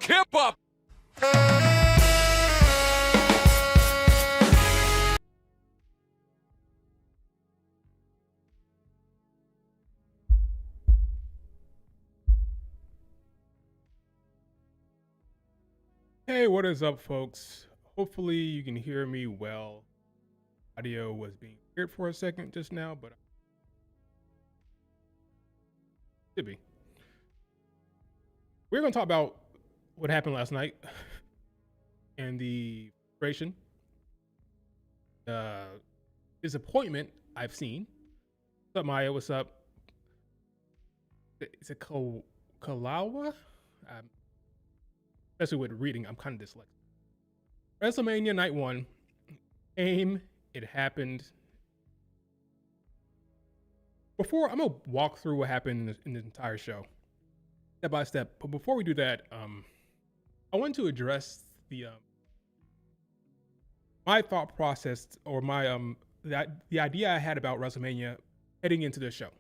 Kip up! Hey, what is up, folks? Hopefully you can hear me well. Audio was being weird for a second just now, but should be. We're going to talk about what happened last night and the frustration, disappointment I've seen. What's up, Maya? What's up? Is it Kalawa? Especially with reading, I'm kind of dyslexic. WrestleMania Night 1 came, it happened. Before, I'm going to walk through what happened in the entire show, step by step. But before we do that, I want to address the my thought process, or my the idea I had about WrestleMania heading into the show.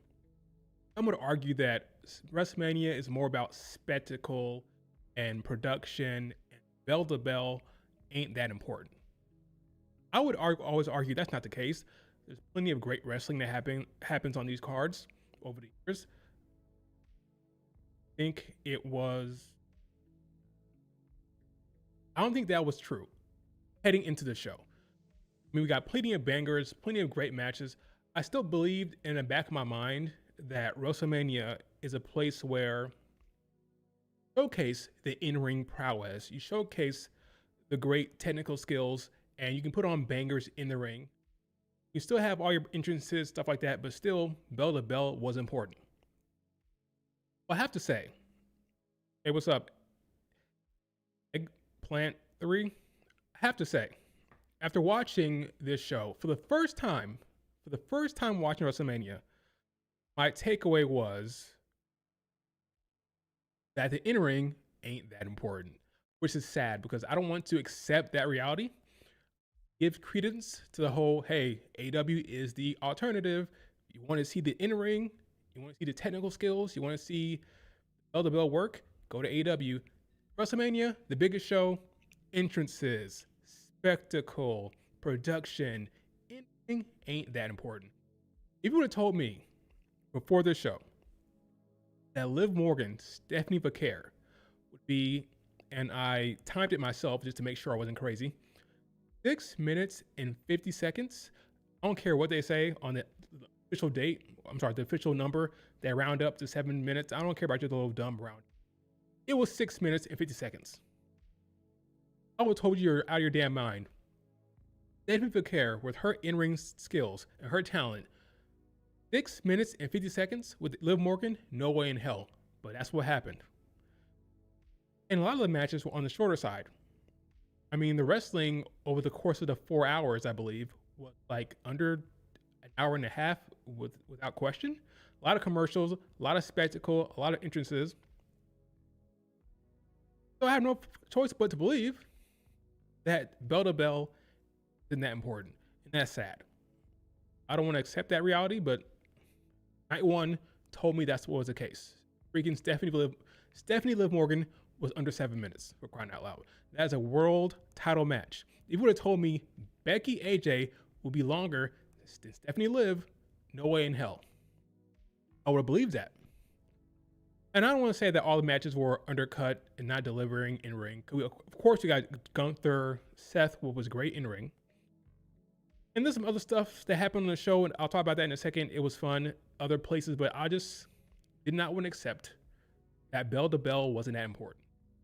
I'm going to argue that WrestleMania is more about spectacle and production, and bell to bell ain't that important. I would always argue that's not the case. There's plenty of great wrestling that happens on these cards over the years. I don't think that was true heading into the show. I mean, we got plenty of bangers, plenty of great matches. I still believed in the back of my mind that WrestleMania is a place where showcase the in-ring prowess. You showcase the great technical skills, and you can put on bangers in the ring. You still have all your entrances, stuff like that, but still, bell to bell was important. Well, I have to say, hey, what's up? Eggplant 3? I have to say, after watching this show for the first time watching WrestleMania, my takeaway was that the in-ring ain't that important, which is sad because I don't want to accept that reality. Give credence to the whole, hey, AW is the alternative. You want to see the in-ring, you want to see the technical skills, you want to see bell-to-bell work, go to AW. WrestleMania, the biggest show, entrances, spectacle, production, in-ring ain't that important. If you would have told me before this show that Liv Morgan, Stephanie Vaquer would be, and I timed it myself just to make sure I wasn't crazy, 6 minutes and 50 seconds. I don't care what they say on the official date. The official number. They round up to 7 minutes. I don't care about your little dumb round. It was 6 minutes and 50 seconds. I would have told you you're out of your damn mind. Stephanie Vaquer, with her in-ring skills and her talent, 6 minutes and 50 seconds with Liv Morgan, no way in hell. But that's what happened. And a lot of the matches were on the shorter side. I mean, the wrestling over the course of the 4 hours, I believe, was like under an hour and a half without question. A lot of commercials, a lot of spectacle, a lot of entrances. So I have no choice but to believe that bell to bell isn't that important. And that's sad. I don't want to accept that reality, but Night 1 told me that's what was the case. Freaking Stephanie Liv Morgan was under 7 minutes, for crying out loud. That is a world title match. If you would have told me Becky AJ would be longer than Stephanie Liv, no way in hell. I would have believed that. And I don't want to say that all the matches were undercut and not delivering in ring. Of course, we got Gunther, Seth, what was great in ring. And there's some other stuff that happened on the show, and I'll talk about that in a second. It was fun, other places, but I just did not want to accept that bell to bell wasn't that important.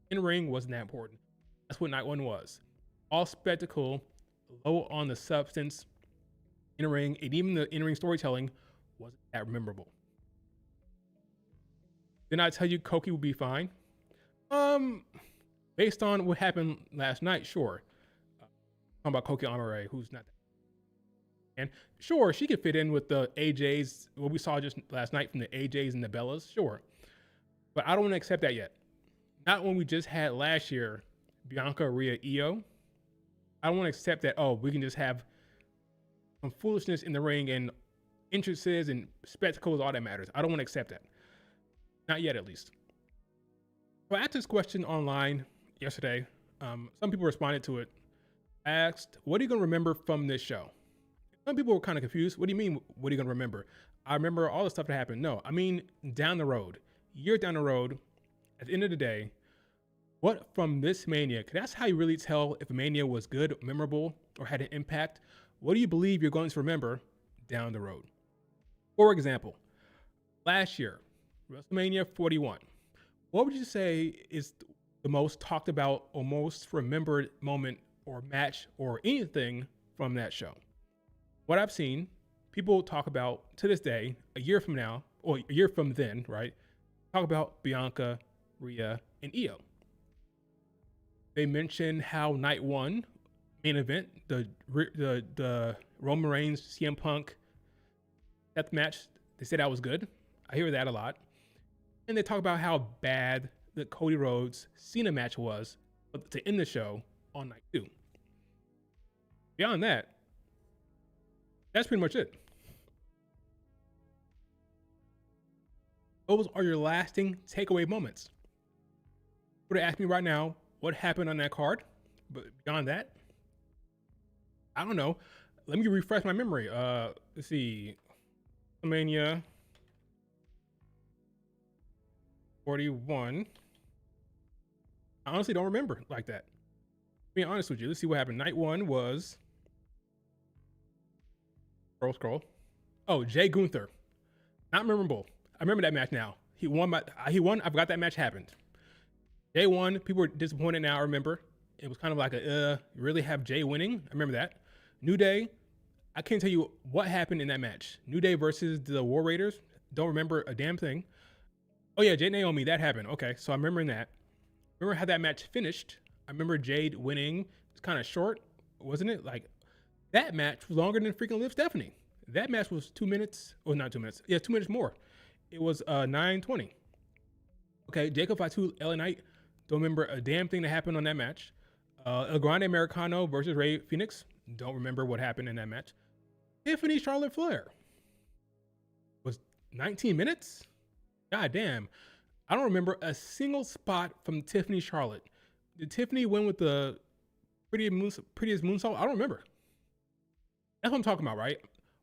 In ring wasn't that important. That's what Night 1 was. All spectacle, low on the substance, in ring, and even the in ring storytelling wasn't that memorable. Didn't I tell you Koki would be fine? Based on what happened last night, sure. Talking about Koki Amare, who's not that. And sure, she could fit in with the AJs, what we saw just last night from the AJs and the Bellas, sure. But I don't want to accept that yet. Not when we just had last year, Bianca, Rhea, Io. I don't want to accept that, we can just have some foolishness in the ring and entrances and spectacles, all that matters. I don't want to accept that. Not yet, at least. So I asked this question online yesterday. Some people responded to it, asked, "What are you gonna remember from this show?" Some people were kind of confused. What do you mean? What are you gonna remember? I remember all the stuff that happened. No, I mean down the road, years down the road. At the end of the day, what from this mania? 'Cause that's how you really tell if a mania was good, memorable, or had an impact. What do you believe you're going to remember down the road? For example, last year, WrestleMania 41. What would you say is the most talked about or most remembered moment or match or anything from that show? What I've seen people talk about to this day, a year from now, or a year from then, right? Talk about Bianca, Rhea, and Io. They mentioned how night one main event, the Roman Reigns CM Punk death match, they said that was good. I hear that a lot. And they talk about how bad the Cody Rhodes Cena match was to end the show on night two. Beyond that, that's pretty much it. Those are your lasting takeaway moments. Would have asked me right now what happened on that card, but beyond that, I don't know. Let me refresh my memory. Let's see, WrestleMania 41. I honestly don't remember like that. Being honest with you, let's see what happened. Night one was scroll. Oh, Jay Gunther, not memorable. I remember that match now. He won. I forgot that match happened. Jay won. People were disappointed now. I remember. It was kind of like you really have Jay winning? I remember that. New Day. I can't tell you what happened in that match. New Day versus the War Raiders. Don't remember a damn thing. Oh yeah, Jade Naomi. That happened. Okay, so I'm remembering that. Remember how that match finished. I remember Jade winning. It's kind of short, wasn't it? Like, that match was longer than freaking Liv Stephanie. That match was 2 minutes. Or not 2 minutes. Yeah, 2 minutes more. It was 9:20. Okay, Jacob Fatu, LA Knight. Don't remember a damn thing that happened on that match. El Grande Americano versus Ray Phoenix. Don't remember what happened in that match. Tiffany Charlotte Flair was 19 minutes. God damn. I don't remember a single spot from Tiffany Charlotte. Did Tiffany win with the prettiest moonsault? I don't remember. That's what I'm talking about, right?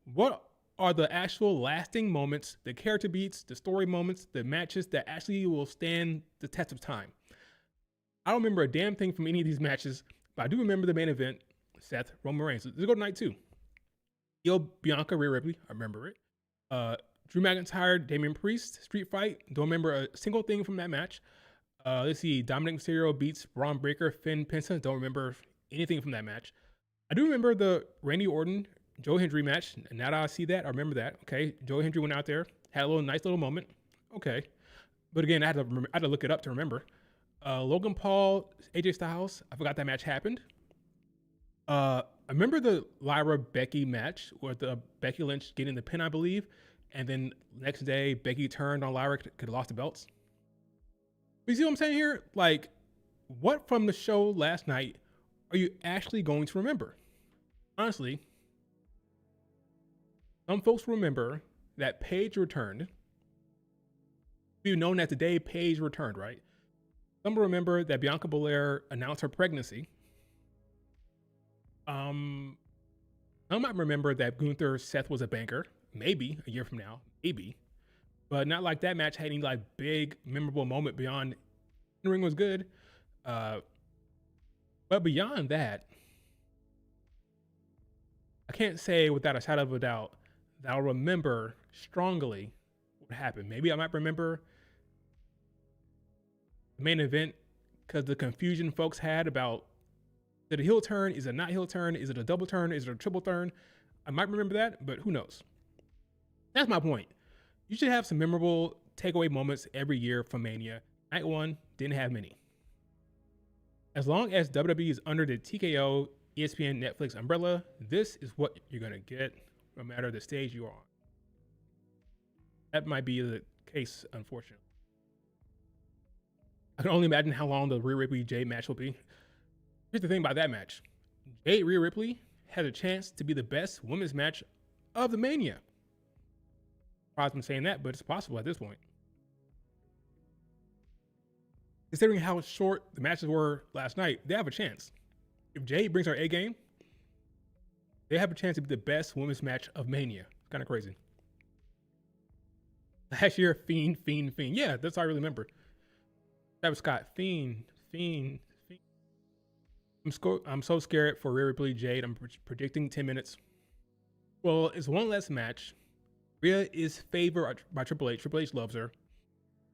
What are the actual lasting moments, the character beats, the story moments, the matches that actually will stand the test of time? I don't remember a damn thing from any of these matches, but I do remember the main event, Seth, Roman Reigns. Let's go to night two. Io, Bianca, Rhea Ripley. I remember it. Drew McIntyre, Damian Priest, street fight. Don't remember a single thing from that match. Let's see. Dominic Mysterio beats Braun Breaker, Finn Pinson. Don't remember anything from that match. I do remember the Randy Orton, Joe Hendry match. Now that I see that, I remember that. Okay. Joe Hendry went out there, had a nice little moment. Okay. But again, I had to look it up to remember. Logan Paul, AJ Styles. I forgot that match happened. I remember the Lyra Becky match with Becky Lynch getting the pin, I believe. And then next day, Becky turned on Lyra, could have lost the belts. But you see what I'm saying here? Like, what from the show last night are you actually going to remember? Honestly, some folks remember that Paige returned. We've known that the day Paige returned, right? Some remember that Bianca Belair announced her pregnancy. I might remember that Gunther Seth was a banker. Maybe a year from now, maybe, but not like that match had any like big memorable moment beyond the ring was good. But beyond that, I can't say without a shadow of a doubt that I'll remember strongly what happened. Maybe I might remember the main event because the confusion folks had about is it a heel turn? Is it not heel turn? Is it a double turn? Is it a triple turn? I might remember that, but who knows? That's my point. You should have some memorable takeaway moments every year from Mania. Night one didn't have many. As long as WWE is under the TKO, ESPN, Netflix umbrella, this is what you're going to get no matter the stage you are on. That might be the case, unfortunately. I can only imagine how long the Rhea Ripley Jade match will be. Here's the thing about that match. Jade Rhea Ripley had a chance to be the best women's match of the Mania. I'm saying that, but it's possible at this point. Considering how short the matches were last night, they have a chance. If Jade brings her A game, they have a chance to be the best women's match of Mania. It's kind of crazy. Last year, Fiend. Yeah, that's all I really remember. Travis Scott, Fiend. I'm so scared for Rhea Ripley Jade. I'm predicting 10 minutes. Well, it's one less match. Rhea is favored by Triple H. Triple H loves her.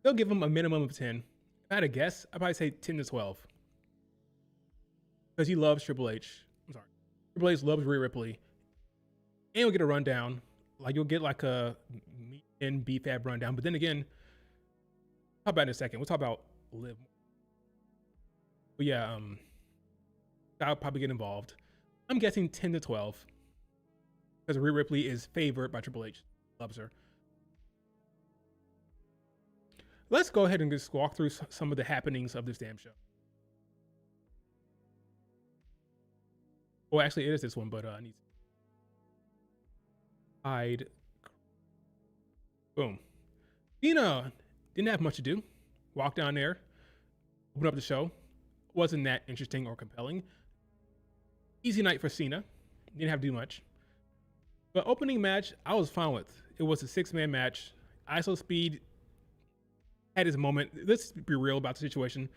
They'll give him a minimum of 10. If I had to guess, I'd probably say 10 to 12. Because he loves Triple H. I'm sorry. Triple H loves Rhea Ripley. And you'll get a rundown. Like, you'll get like a meat and beef ab rundown. But then again, talk about it in a second. We'll talk about Liv. But yeah, I'll probably get involved. I'm guessing 10 to 12. Because Rhea Ripley is favored by Triple H. Loves her. Let's go ahead and just walk through some of the happenings of this damn show. Oh, actually, it is this one, but I need to hide. Boom. Cena didn't have much to do. Walked down there, opened up the show. Wasn't that interesting or compelling. Easy night for Cena. Didn't have to do much. But opening match, I was fine with. It was a 6-man match. ISO Speed had his moment. Let's be real about the situation.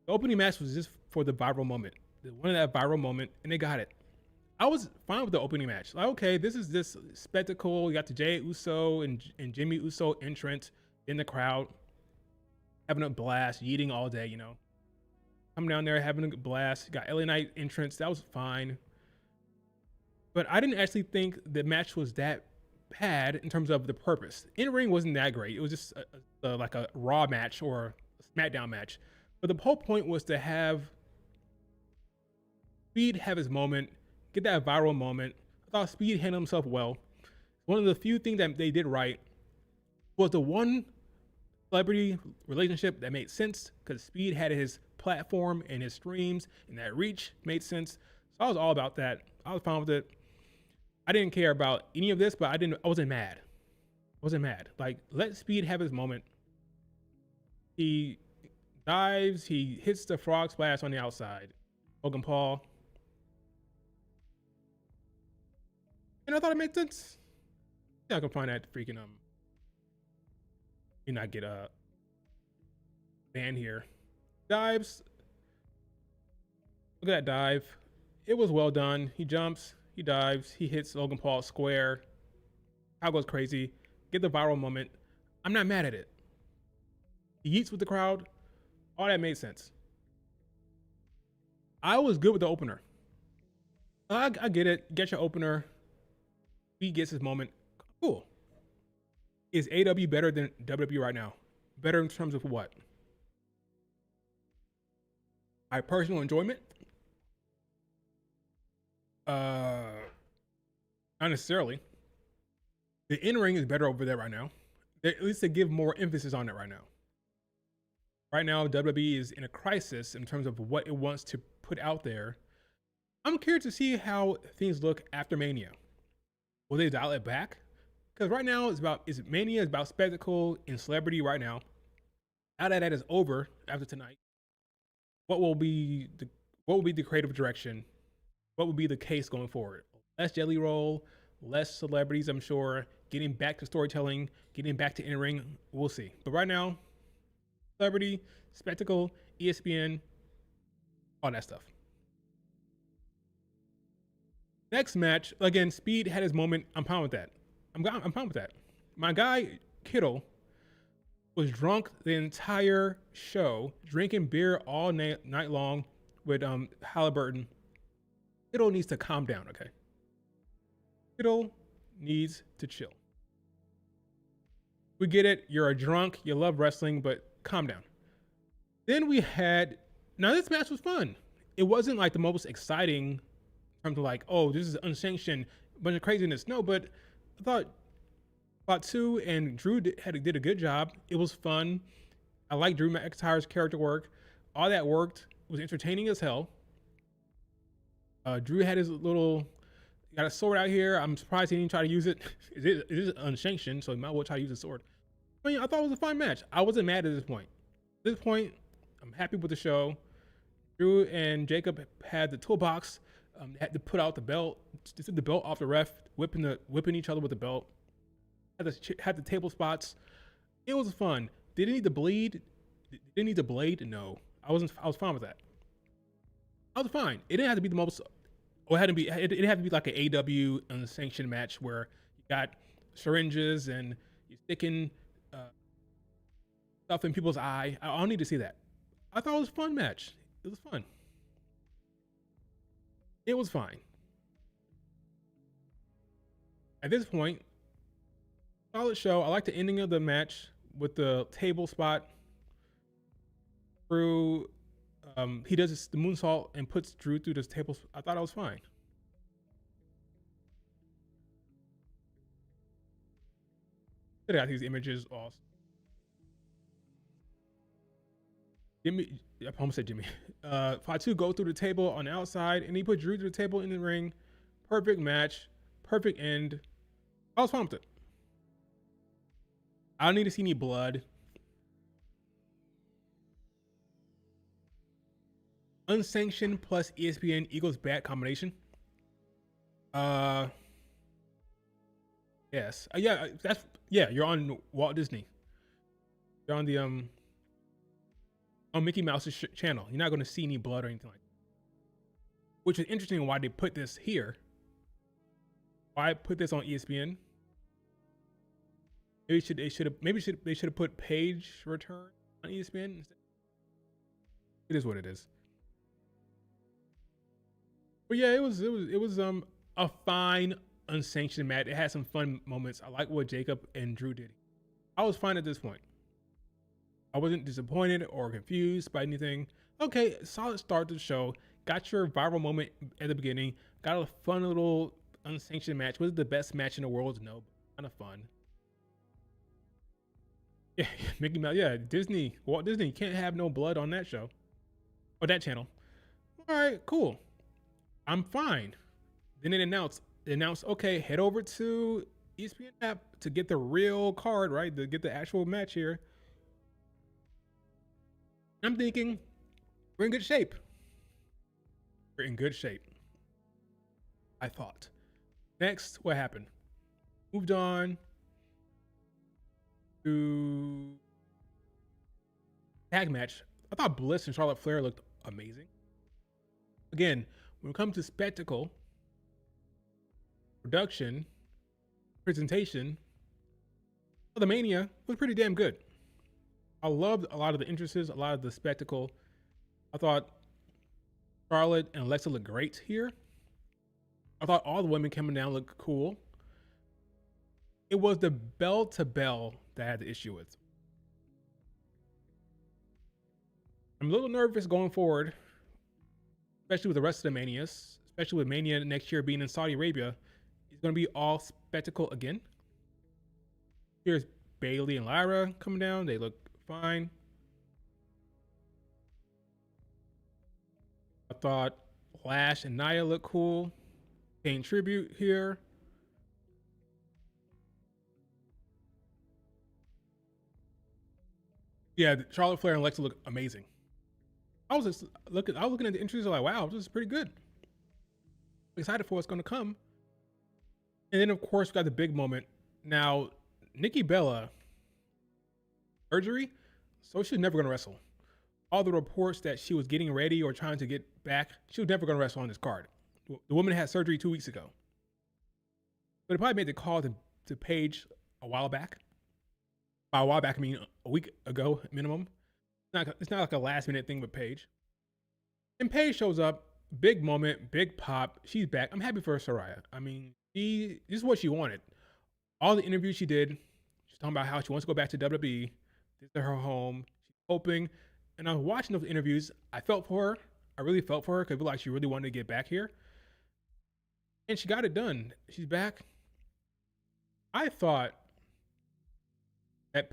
The opening match was just for the viral moment. They wanted that viral moment, and they got it. I was fine with the opening match. Like, okay, this is this spectacle. You got the Jey Uso and Jimmy Uso entrant in the crowd, having a blast, yeeting all day, you know. Coming down there, having a blast. Got LA Knight entrance. That was fine. But I didn't actually think the match was that bad in terms of the purpose. In-ring wasn't that great. It was just like a Raw match or a SmackDown match. But the whole point was to have Speed have his moment, get that viral moment. I thought Speed handled himself well. One of the few things that they did right was the one celebrity relationship that made sense because Speed had his platform and his streams and that reach made sense. So I was all about that. I was fine with it. I didn't care about any of this, but I wasn't mad. Like, let Speed have his moment. He dives, he hits the frog splash on the outside. Logan Paul. And I thought it made sense. Yeah, I can find that freaking you not get a ban here. Dives. Look at that dive. It was well done. He jumps, he dives, he hits Logan Paul square. Crowd goes crazy. Get the viral moment. I'm not mad at it. He eats with the crowd. All that made sense. I was good with the opener. I get it. Get your opener. He gets his moment. Cool. Is AW better than WWE right now? Better in terms of what? My personal enjoyment? Not necessarily. The in-ring is better over there right now. At least they give more emphasis on it right now. Right now, WWE is in a crisis in terms of what it wants to put out there. I'm curious to see how things look after Mania. Will they dial it back? Because right now Mania is about spectacle and celebrity right now. Now that is over after tonight, what will be the creative direction? What will be the case going forward? Less jelly roll, less celebrities, I'm sure. Getting back to storytelling, getting back to in-ring, we'll see. But right now, celebrity, spectacle, ESPN, all that stuff. Next match, again, Speed had his moment. I'm fine with that. I'm fine with that. My guy, Kittle, was drunk the entire show, drinking beer all night long with Halliburton. Kittle needs to calm down, okay? Kittle needs to chill. We get it. You're a drunk. You love wrestling, but calm down. Then now this match was fun. It wasn't like the most exciting in terms of like, oh, this is unsanctioned, bunch of craziness. No, but I thought Fatu and Drew did a good job. It was fun. I like Drew McIntyre's character work. All that worked. It was entertaining as hell. Drew had his got a sword out here. I'm surprised he didn't try to use it. It is unsanctioned, so he might well try to use a sword. I mean, I thought it was a fun match. I wasn't mad at this point. At this point, I'm happy with the show. Drew and Jacob had the toolbox. They had to put out the belt, just took the belt off the ref, whipping each other with the belt. Had the table spots. It was fun. Did it need to bleed? Did it need to blade? No, I was fine with that. I was fine. It didn't have to be the most. Or it had to be. It had to be like an AW unsanctioned match where you got syringes and you're sticking stuff in people's eye. I don't need to see that. I thought it was a fun match. It was fun. It was fine. At this point, solid show. I like the ending of the match with the table spot. Drew, he does the moonsault and puts Drew through this table. I thought I was fine. I got these images also. Jimmy, I almost said Jimmy. Fatu go through the table on the outside, and he put Drew through the table in the ring. Perfect match, perfect end. I was fine with it. I don't need to see any blood. Unsanctioned plus ESPN equals bad combination. Yes. Yeah. You're on Walt Disney. You're on the on Mickey Mouse's channel. You're not going to see any blood or anything like that. Which is interesting why they put this here. Why put this on ESPN? Maybe they should have put Page return on ESPN instead. It is what it is. But yeah, it was a fine unsanctioned match. It had some fun moments. I like what Jacob and Drew did. I was fine at this point. I wasn't disappointed or confused by anything. Okay, solid start to the show. Got your viral moment at the beginning. Got a fun little unsanctioned match. Was it the best match in the world? No, kind of fun. Yeah, Mickey Mouse. Yeah, Disney. Walt Disney. You can't have no blood on that show or that channel. All right, cool. I'm fine. Then they announced, okay, head over to ESPN app to get the real card, right? To get the actual match here. I'm thinking, we're in good shape. We're in good shape. I thought. Next, what happened? Moved on to tag match. I thought Bliss and Charlotte Flair looked amazing. Again, when it comes to spectacle, production, presentation, the Mania was pretty damn good. I loved a lot of the entrances, a lot of the spectacle. I thought Charlotte and Alexa looked great here. I thought all the women coming down looked cool. It was the bell to bell that I had the issue with. I'm a little nervous going forward, especially with the rest of the Manias, especially with Mania next year being in Saudi Arabia. It's going to be all spectacle again. Here's Bayley and Lyra coming down. They look fine. I thought Lash and Nia look cool. Paying tribute here. Yeah, Charlotte Flair and Alexa look amazing. I was looking at the entries, like, wow, this is pretty good. I'm excited for what's going to come. And then, of course, we got the big moment. Now, Nikki Bella, surgery, so she's never going to wrestle. All the reports that she was getting ready or trying to get back, she was never going to wrestle on this card. The woman had surgery 2 weeks ago. But it probably made the call to Paige a while back. By a while back, I mean a week ago minimum. It's not like a last minute thing with Paige. And Paige shows up, big moment, big pop. She's back. I'm happy for Saraya. I mean, this is what she wanted. All the interviews she did, she's talking about how she wants to go back to WWE. This is her home. She's hoping. And I was watching those interviews. I felt for her. I really felt for her because I feel like she really wanted to get back here. And she got it done. She's back. I thought that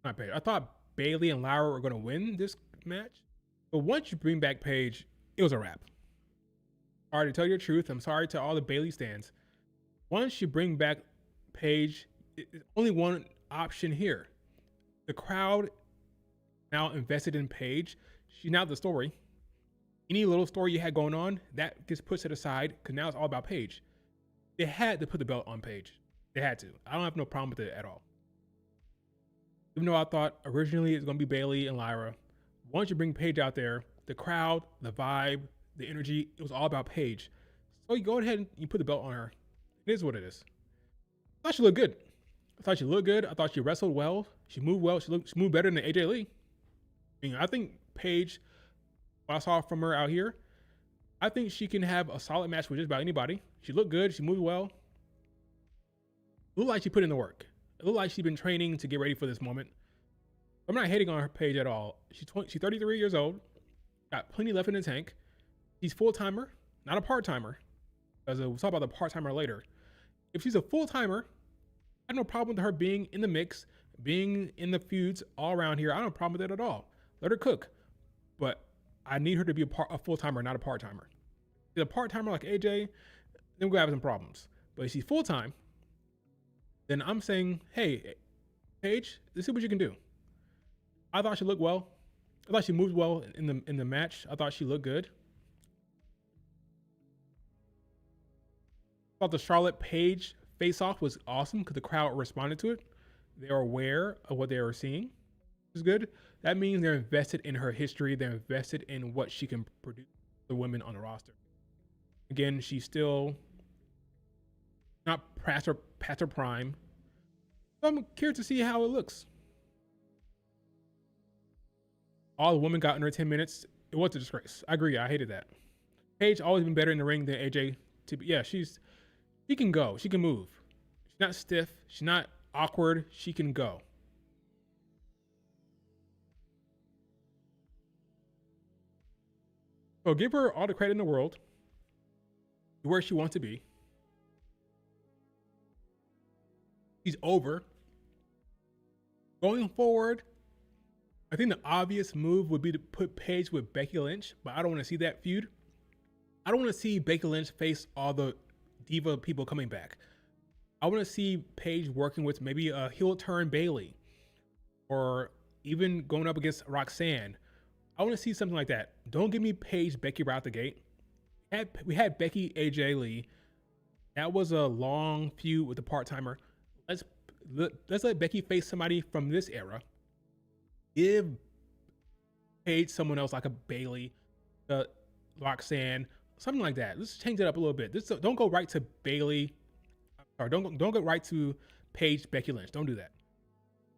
I thought Bayley and Lyra were going to win this match. But once you bring back Paige, it was a wrap. Sorry to tell you the truth. I'm sorry to all the Bayley stands. Once you bring back Paige, there's only one option here. The crowd now invested in Paige. She's now the story. Any little story you had going on, that gets pushed to the side because now it's all about Paige. They had to put the belt on Paige. They had to. I don't have no problem with it at all. Even though I thought originally it's going to be Bayley and Lyra, once you bring Paige out there, the crowd, the vibe, the energy, it was all about Paige. So you go ahead and you put the belt on her. It is what it is. I thought she looked good. I thought she wrestled well. She moved well. She moved better than AJ Lee. I think Paige, what I saw from her out here, I think she can have a solid match with just about anybody. She looked good. She moved well. It looked like she put in the work. It looked like she's been training to get ready for this moment. I'm not hating on her Paige at all. She's 33 years old. Got plenty left in the tank. She's full-timer, not a part-timer. Because we'll talk about the part-timer later. If she's a full-timer, I have no problem with her being in the mix, being in the feuds all around here. I don't have a problem with it at all. Let her cook. But I need her to be a full-timer, not a part-timer. If she's a part-timer like AJ, then we're going to have some problems. But if she's full-time, then I'm saying, hey, Paige, let's see what you can do. I thought she looked well. I thought she moved well in the match. I thought she looked good. I thought the Charlotte Paige face-off was awesome because the crowd responded to it. They were aware of what they were seeing. It was good. That means they're invested in her history. They're invested in what she can produce for the women on the roster. Again, she's still not past her prime. So I'm curious to see how it looks. All the women got under 10 minutes. It was a disgrace. I agree. I hated that. Paige always been better in the ring than AJ. She can go. She can move. She's not stiff. She's not awkward. She can go. So give her all the credit in the world. Where she wants to be. She's over. Going forward, I think the obvious move would be to put Paige with Becky Lynch, but I don't want to see that feud. I don't want to see Becky Lynch face all the diva people coming back. I want to see Paige working with maybe a heel turn Bayley, or even going up against Roxanne. I want to see something like that. Don't give me Paige Becky right out the gate. We had Becky AJ Lee. That was a long feud with the part-timer. Let's let Becky face somebody from this era. Give Paige someone else like a Bayley, Roxanne, something like that. Let's change it up a little bit. Don't go right to Bayley, or don't go right to Paige Becky Lynch. Don't do that.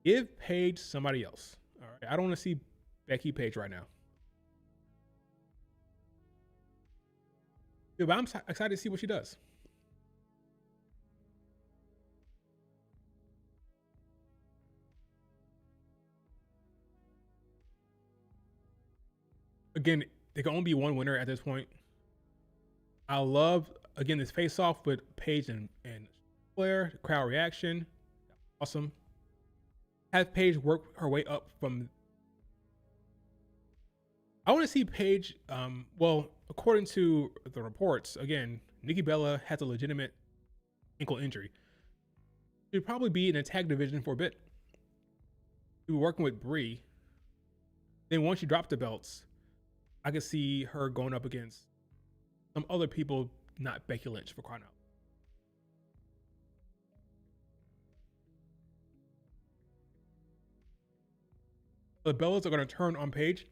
Give Paige somebody else. All right, I don't want to see Becky Paige right now. Yeah, but I'm excited to see what she does. Again, there can only be one winner at this point. I love, again, this face-off with Paige and Flair, the crowd reaction. Awesome. Have Paige work her way up from... I want to see Paige, well, according to the reports, again, Nikki Bella has a legitimate ankle injury. She'd probably be in the tag division for a bit. She'll be working with Brie. Then once she drops the belts, I could see her going up against some other people, not Becky Lynch, for crying out. The Bellas are going to turn on Paige.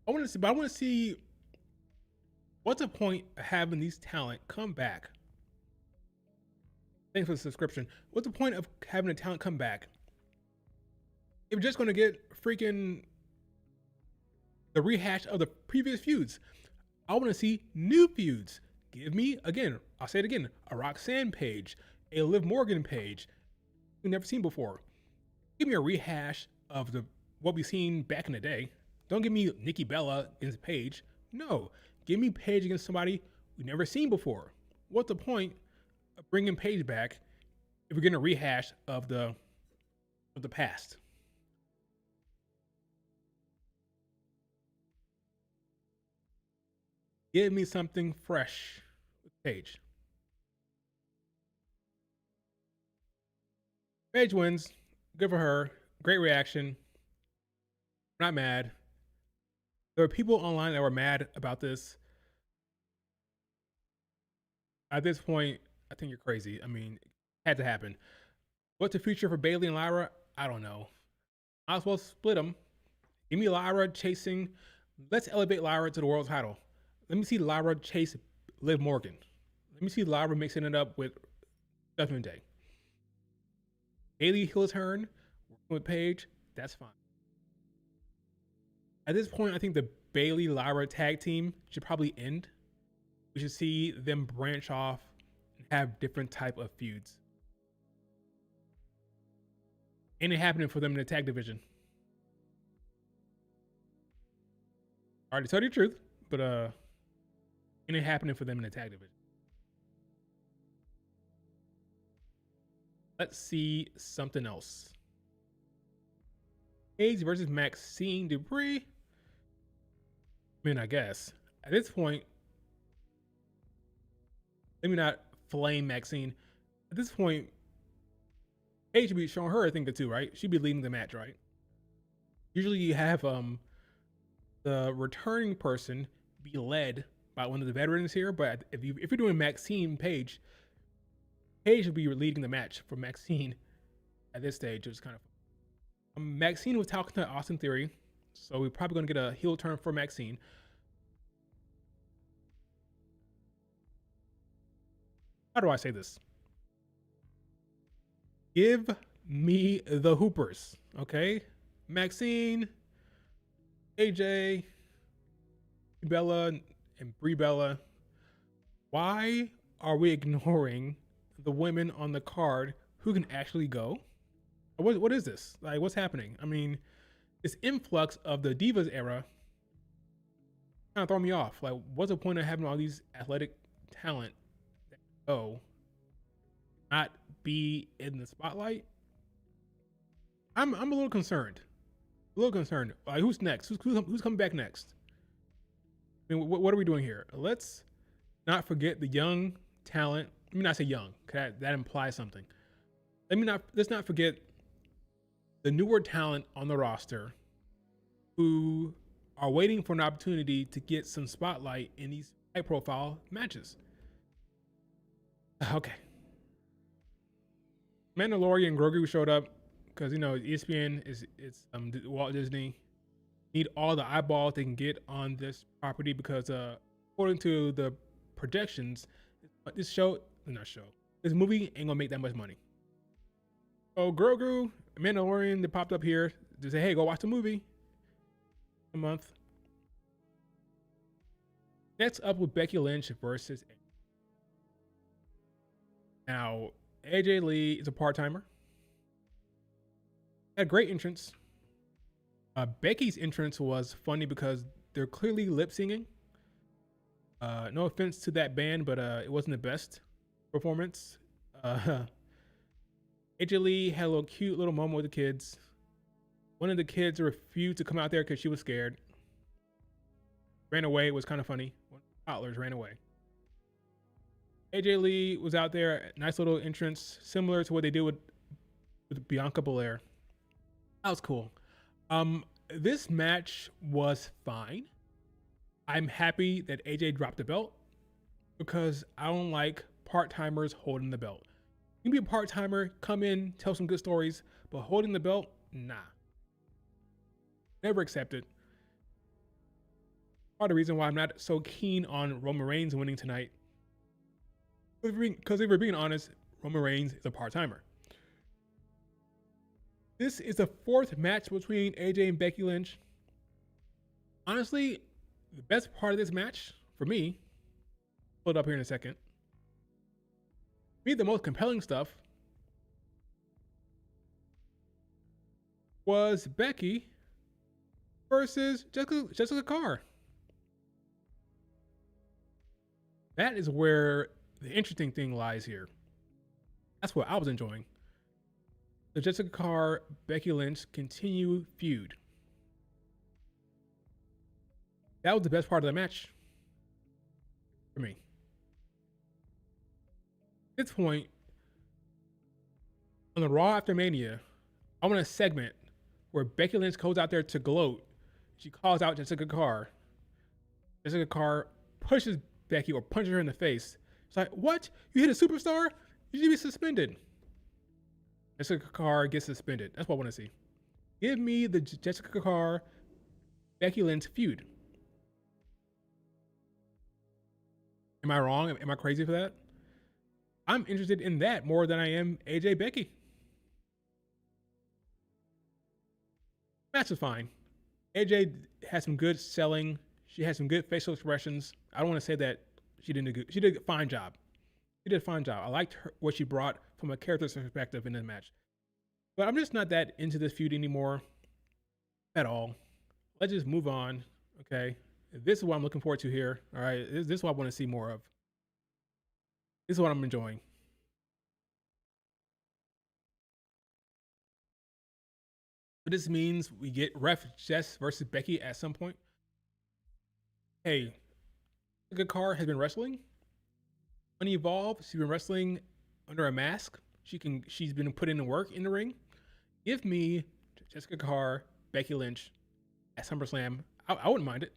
I want to see what's the point of having these talent come back. Thanks for the subscription. What's the point of having a talent come back if you're just going to get freaking the rehash of the previous feuds? I want to see new feuds. Give me, again, I'll say it again, a Roxanne Page, a Liv Morgan Page we've never seen before. Give me a rehash of what we've seen back in the day. Don't give me Nikki Bella against Paige. No, give me Paige against somebody we've never seen before. What's the point of bringing Paige back if we're getting a rehash of the past? Give me something fresh with Paige. Paige wins. Good for her. great reaction. I'm not mad. There were people online that were mad about this. At this point, I think you're crazy. I mean, it had to happen. What's the future for Bailey and Lyra? I don't know. Might as well split them. Give me Lyra chasing. Let's elevate Lyra to the world title. Let me see Lyra chase Liv Morgan. Let me see Lyra mixing it up with Judgment Day. Bailey heel turn, working with Paige. That's fine. At this point, I think the Bailey Lyra tag team should probably end. We should see them branch off and have different type of feuds. Ain't it happening for them in the tag division? Already tell you the truth, but ain't it happening for them in the tag division? Let's see something else. Paige versus Maxine Dupree. I mean, I guess at this point, let me not flame Maxine. At this point, Paige should be showing her a thing or two, right? She'd be leading the match, right? Usually you have the returning person be led by one of the veterans here, but if you're doing Maxine Paige will be leading the match for Maxine at this stage. It was kind of Maxine was talking to Austin Theory, so we're probably going to get a heel turn for Maxine. How do I say this? Give me the Hoopers, okay? Maxine, AJ, Bella, and Brie Bella. Why are we ignoring the women on the card who can actually go? What is this? Like, what's happening? I mean, this influx of the Divas era kind of throw me off. Like, what's the point of having all these athletic talent that go not be in the spotlight? I'm a little concerned. Like, who's next? Who's coming back next? I mean, what are we doing here? Let's not forget the young talent. Let me not say young, because that implies something. Let's not forget the newer talent on the roster who are waiting for an opportunity to get some spotlight in these high profile matches. Okay. Mandalorian and Grogu showed up because, you know, ESPN it's Walt Disney. Need all the eyeballs they can get on this property because according to the projections, this movie ain't gonna make that much money. So Grogu, Mandalorian, they popped up here to say, hey, go watch the movie. A month. Next up with Becky Lynch versus. Now, AJ Lee is a part-timer. Had a great entrance. Becky's entrance was funny because they're clearly lip singing. No offense to that band, but it wasn't the best performance. AJ Lee had a little cute little moment with the kids. One of the kids refused to come out there because she was scared. Ran away. It was kind of funny. One of the toddlers ran away. AJ Lee was out there. Nice little entrance, similar to what they did with Bianca Belair. That was cool. This match was fine. I'm happy that AJ dropped the belt because I don't like part-timers holding the belt. You can be a part-timer, come in, tell some good stories, but holding the belt, nah. Never accepted. Part of the reason why I'm not so keen on Roman Reigns winning tonight. Because if we're being honest, Roman Reigns is a part-timer. This is the fourth match between AJ and Becky Lynch. Honestly, the best part of this match, for me, pull it up here in a second. For me, the most compelling stuff was Becky versus Jessica Carr. That is where the interesting thing lies here. That's what I was enjoying. The Jessica Carr, Becky Lynch continue feud. That was the best part of the match for me. At this point, on the Raw after Mania, I want to segment where Becky Lynch goes out there to gloat. She calls out Jessica Carr. Jessica Carr pushes Becky or punches her in the face. It's like, what? You hit a superstar? You should be suspended. Jessica Carr gets suspended. That's what I want to see. Give me the Jessica Carr, Becky Lynch feud. Am I wrong? Am I crazy for that? I'm interested in that more than I am AJ Becky. Match is fine. AJ has some good selling. She has some good facial expressions. I don't want to say that she didn't do good. She did a fine job. She did a fine job. I liked what she brought from a character's perspective in this match. But I'm just not that into this feud anymore at all. Let's just move on. Okay. This is what I'm looking forward to here. All right. This is what I want to see more of. This is what I'm enjoying. So this means we get Ref Jess versus Becky at some point. Hey, Jessica Carr has been wrestling. Unevolved. She's been wrestling under a mask. She's been put in the work in the ring. Give me Jessica Carr, Becky Lynch at SummerSlam. I wouldn't mind it.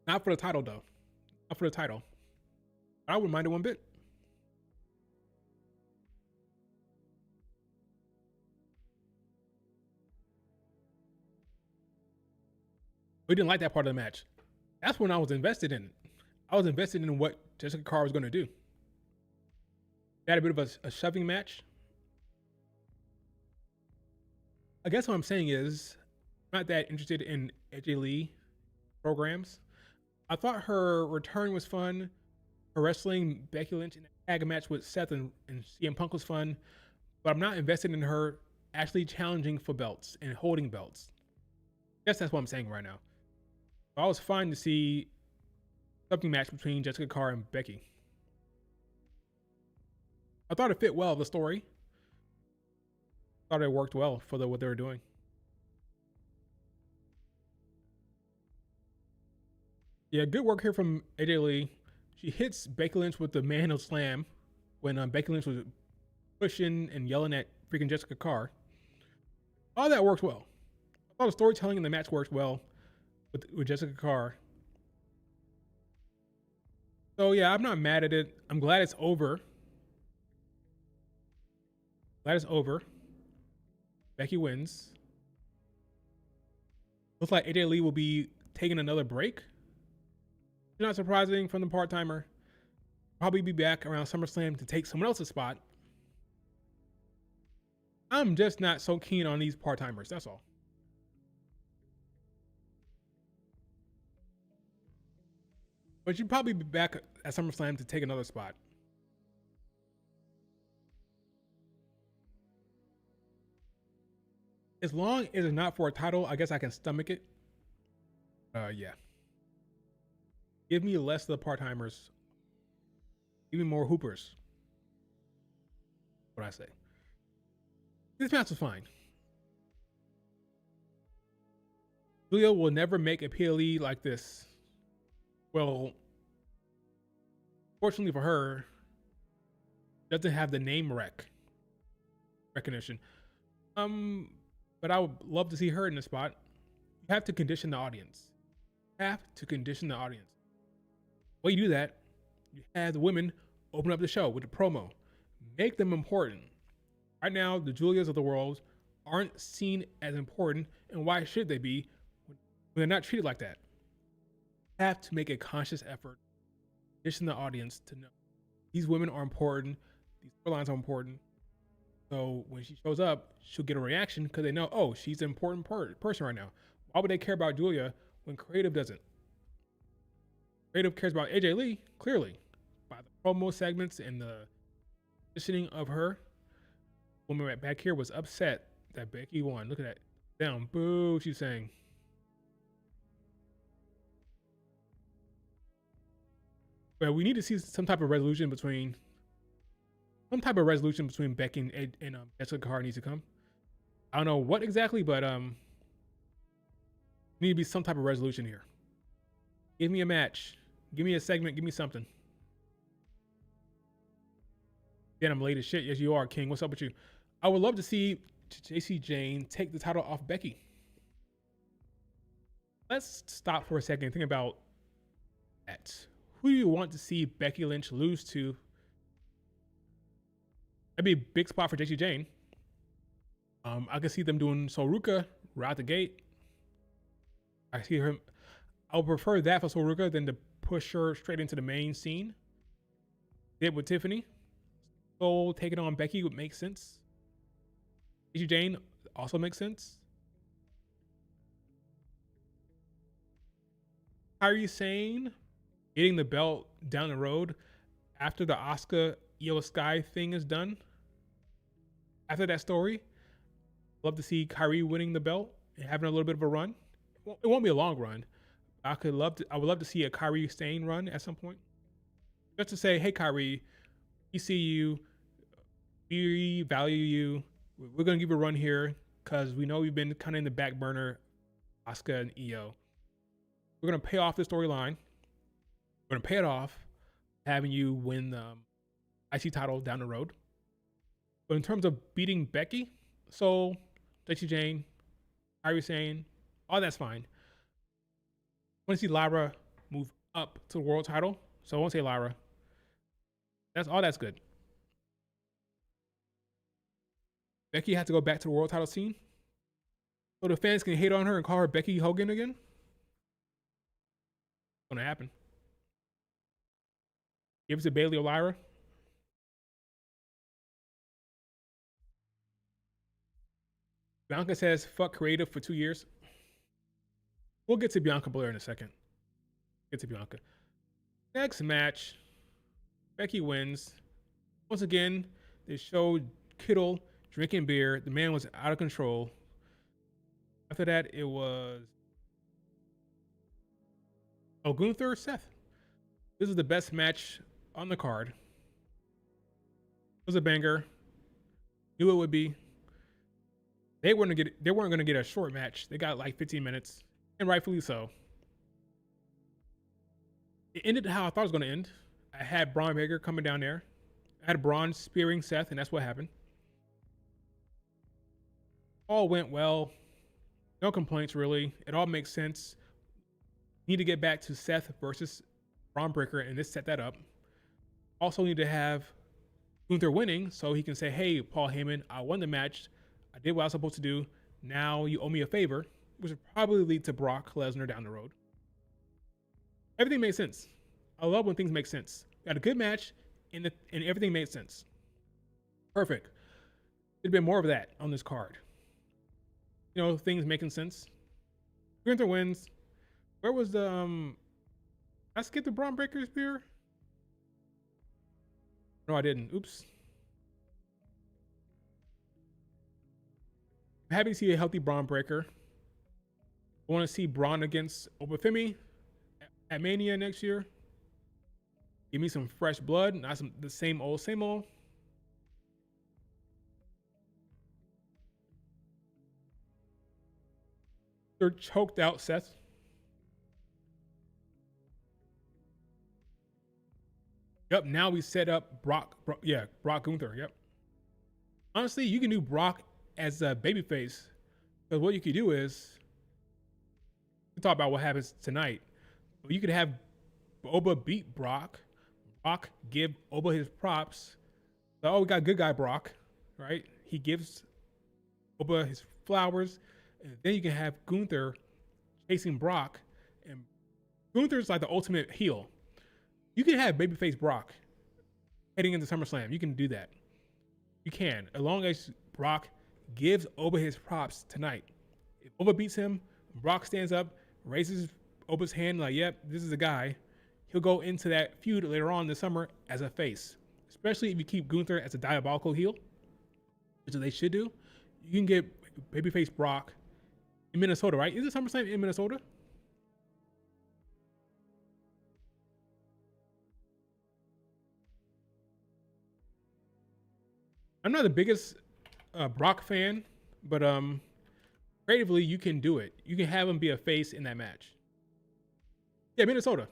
Not for the title though. Not for the title. I wouldn't mind it one bit. We didn't like that part of the match. That's when I was invested in it. I was invested in what Jessica Carr was going to do. They had a bit of a shoving match. I guess what I'm saying is, I'm not that interested in AJ Lee programs. I thought her return was fun. Her wrestling Becky Lynch in a tag match with Seth and CM Punk was fun. But I'm not invested in her actually challenging for belts and holding belts. I guess that's what I'm saying right now. I was fine to see something match between Jessica Carr and Becky. I thought it fit well, the story. I thought it worked well for what they were doing. Yeah, good work here from AJ Lee. She hits Becky Lynch with the manhandle slam when Becky Lynch was pushing and yelling at freaking Jessica Carr. All that worked well. I thought the storytelling in the match worked well with Jessica Carr. So yeah, I'm not mad at it. I'm glad it's over. Glad it's over. Becky wins. Looks like AJ Lee will be taking another break. Not surprising from the part-timer. Probably be back around SummerSlam to take someone else's spot. I'm just not so keen on these part-timers, that's all. But you'd probably be back at SummerSlam to take another spot. As long as it's not for a title, I guess I can stomach it. Yeah. Give me less of the part-timers. Give me more hoopers. What I say. This match was fine. Julia will never make a PLE like this. Well, fortunately for her, doesn't have the name recognition. But I would love to see her in the spot. You have to condition the audience. Way you do that, you have the women open up the show with a promo. Make them important. Right now, the Julias of the world aren't seen as important, and why should they be when they're not treated like that? You have to make a conscious effort, condition the audience to know these women are important, these storylines are important. So when she shows up, she'll get a reaction because they know, oh, she's an important person right now. Why would they care about Julia when creative doesn't? Creative cares about AJ Lee, clearly, by the promo segments and the positioning of her. The woman right back here was upset that Becky won. Look at that. Down. Boo, she's saying. But we need to see some type of resolution between Becky and Jessica Carr needs to come. I don't know what exactly, but need to be some type of resolution here. Give me a match. Give me a segment. Give me something. Then I'm late as shit. Yes, you are, King. What's up with you? I would love to see JC Jane take the title off Becky. Let's stop for a second and think about that. Who do you want to see Becky Lynch lose to? That'd be a big spot for JC Jane. I can see them doing Soruka right out the gate. I see her. I would prefer that for Soruka than to push her straight into the main scene. Did with Tiffany. So taking on Becky would make sense. JC Jane also makes sense. Kairi Sane getting the belt down the road after the Asuka Io Sky thing is done. After that story, love to see Kairi winning the belt and having a little bit of a run. It won't be a long run. I would love to see a Kairi Sane run at some point. Just to say, hey Kairi, we see you, we value you. We're gonna give you a run here because we know you've been kind of in the back burner, Asuka and Io. We're gonna pay off the storyline. We're gonna pay it off, having you win the IC title down the road. But in terms of beating Becky, so JC Jane, Kairi Sane, all that's fine. I want to see Lyra move up to the world title, so I won't say Lyra. That's good. Becky had to go back to the world title scene, so the fans can hate on her and call her Becky Hogan again. It's gonna happen. Give it to Bayley or Lyra. Bianca says, fuck creative for 2 years. We'll get to Bianca Belair in a second. Get to Bianca. Next match, Becky wins. Once again, they showed Kittle drinking beer. The man was out of control. After that, it was Gunther, Seth. This is the best match on the card. It was a banger. Knew it would be. They weren't gonna get a short match. They got like 15 minutes, and rightfully so. It ended how I thought it was gonna end. I had Braun Breaker coming down there. I had Braun spearing Seth, and that's what happened. All went well. No complaints really. It all makes sense. Need to get back to Seth versus Braun Breaker, and this set that up. Also need to have Gunther winning so he can say, hey, Paul Heyman, I won the match. I did what I was supposed to do. Now you owe me a favor, which would probably lead to Brock Lesnar down the road. Everything made sense. I love when things make sense. Got a good match, and everything made sense. Perfect. There'd been more of that on this card. You know, things making sense. Gunther wins. Where was the I skipped the Braun Breaker spear? No, I didn't. Oops. I'm happy to see a healthy Braun Breaker. I want to see Braun against Obafemi at Mania next year. Give me some fresh blood, not the same old, same old. They're choked out Seth. Yep, now we set up Brock Gunther. Yep. Honestly, you can do Brock as a babyface, because what you could do is we talk about what happens tonight. But you could have Oba beat Brock. Brock give Oba his props. So, oh, we got good guy Brock, right? He gives Oba his flowers, and then you can have Gunther chasing Brock, and Gunther's like the ultimate heel. You can have babyface Brock heading into SummerSlam. You can do that. You can, as long as Brock gives Oba his props tonight. If Oba beats him, Brock stands up, raises Oba's hand like, yep, this is a guy. He'll go into that feud later on this summer as a face. Especially if you keep Gunther as a diabolical heel, which they should do. You can get babyface Brock in Minnesota, right? Is it SummerSlam in Minnesota? I'm not the biggest Brock fan, but creatively you can do it. You can have him be a face in that match. Yeah, Minnesota.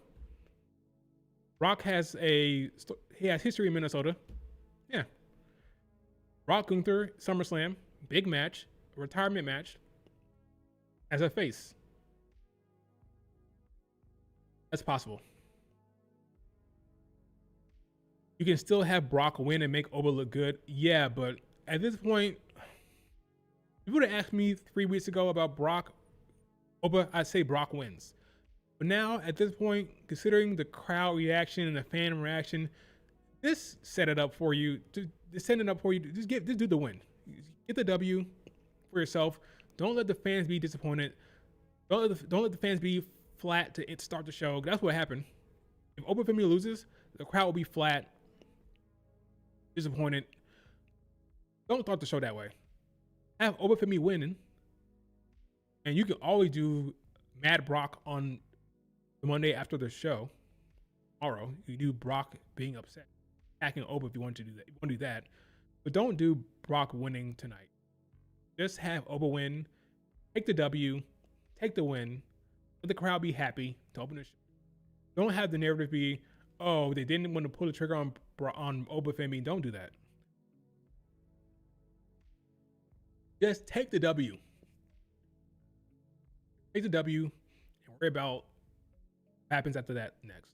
Brock has history in Minnesota. Yeah. Brock Gunther, SummerSlam, big match, retirement match as a face. That's possible. You can still have Brock win and make Oba look good. Yeah, but at this point, if you would have asked me 3 weeks ago about Brock, Oba, I'd say Brock wins. But now, at this point, considering the crowd reaction and the fan reaction, this set it up for you. Just set it up for you. Just do the win. Get the W for yourself. Don't let the fans be disappointed. Don't let the fans be flat to start the show. That's what happened. If Oba Femi loses, the crowd will be flat, disappointed. Don't start the show that way. Have Oba Femi winning, and you can always do Mad Brock on the Monday after the show. Tomorrow, you do Brock being upset, attacking Oba if you want to do that. You want to do that, but don't do Brock winning tonight. Just have Oba win, take the W, take the win, let the crowd be happy to open the show. Don't have the narrative be, oh, they didn't want to pull the trigger on Oba Femi. Don't do that. Just take the W. Take the W and worry about what happens after that next.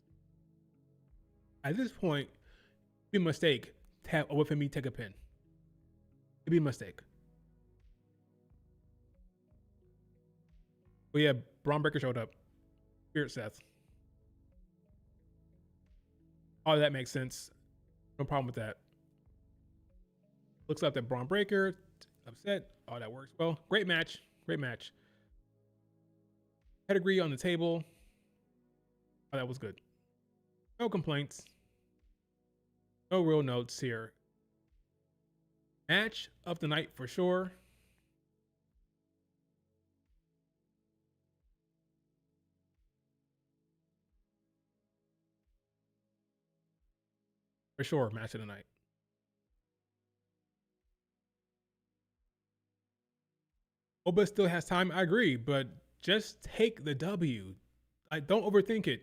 At this point, it'd be a mistake to have Oba Femi take a pin. It'd be a mistake. But yeah, Braun Breaker showed up. Spirit Seth. All that makes sense. No problem with that. Looks up that Braun Breaker, upset. All that works well. Great match. Great match. Pedigree on the table. Oh, that was good. No complaints. No real notes here. Match of the night for sure. For sure, match of the night. Oba still has time. I agree, but just take the W. Don't overthink it.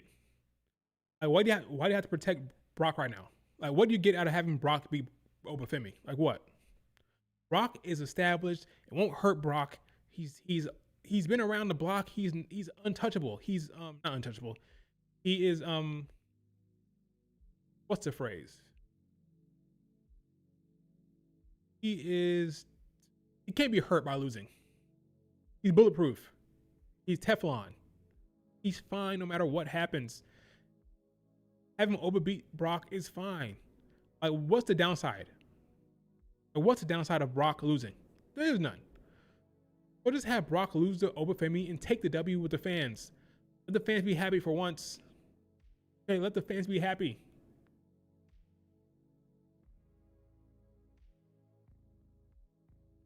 Like, why do you have to protect Brock right now? Like, what do you get out of having Brock be Oba Femi? Like, what? Brock is established. It won't hurt Brock. He's been around the block. He's untouchable. He's not untouchable. He is what's the phrase? He can't be hurt by losing. He's bulletproof. He's Teflon. He's fine no matter what happens. Having Oba beat Brock is fine. Like, what's the downside? Like, what's the downside of Brock losing? There is none. We'll just have Brock lose to Oba Femi and take the W with the fans. Let the fans be happy for once. Okay, let the fans be happy.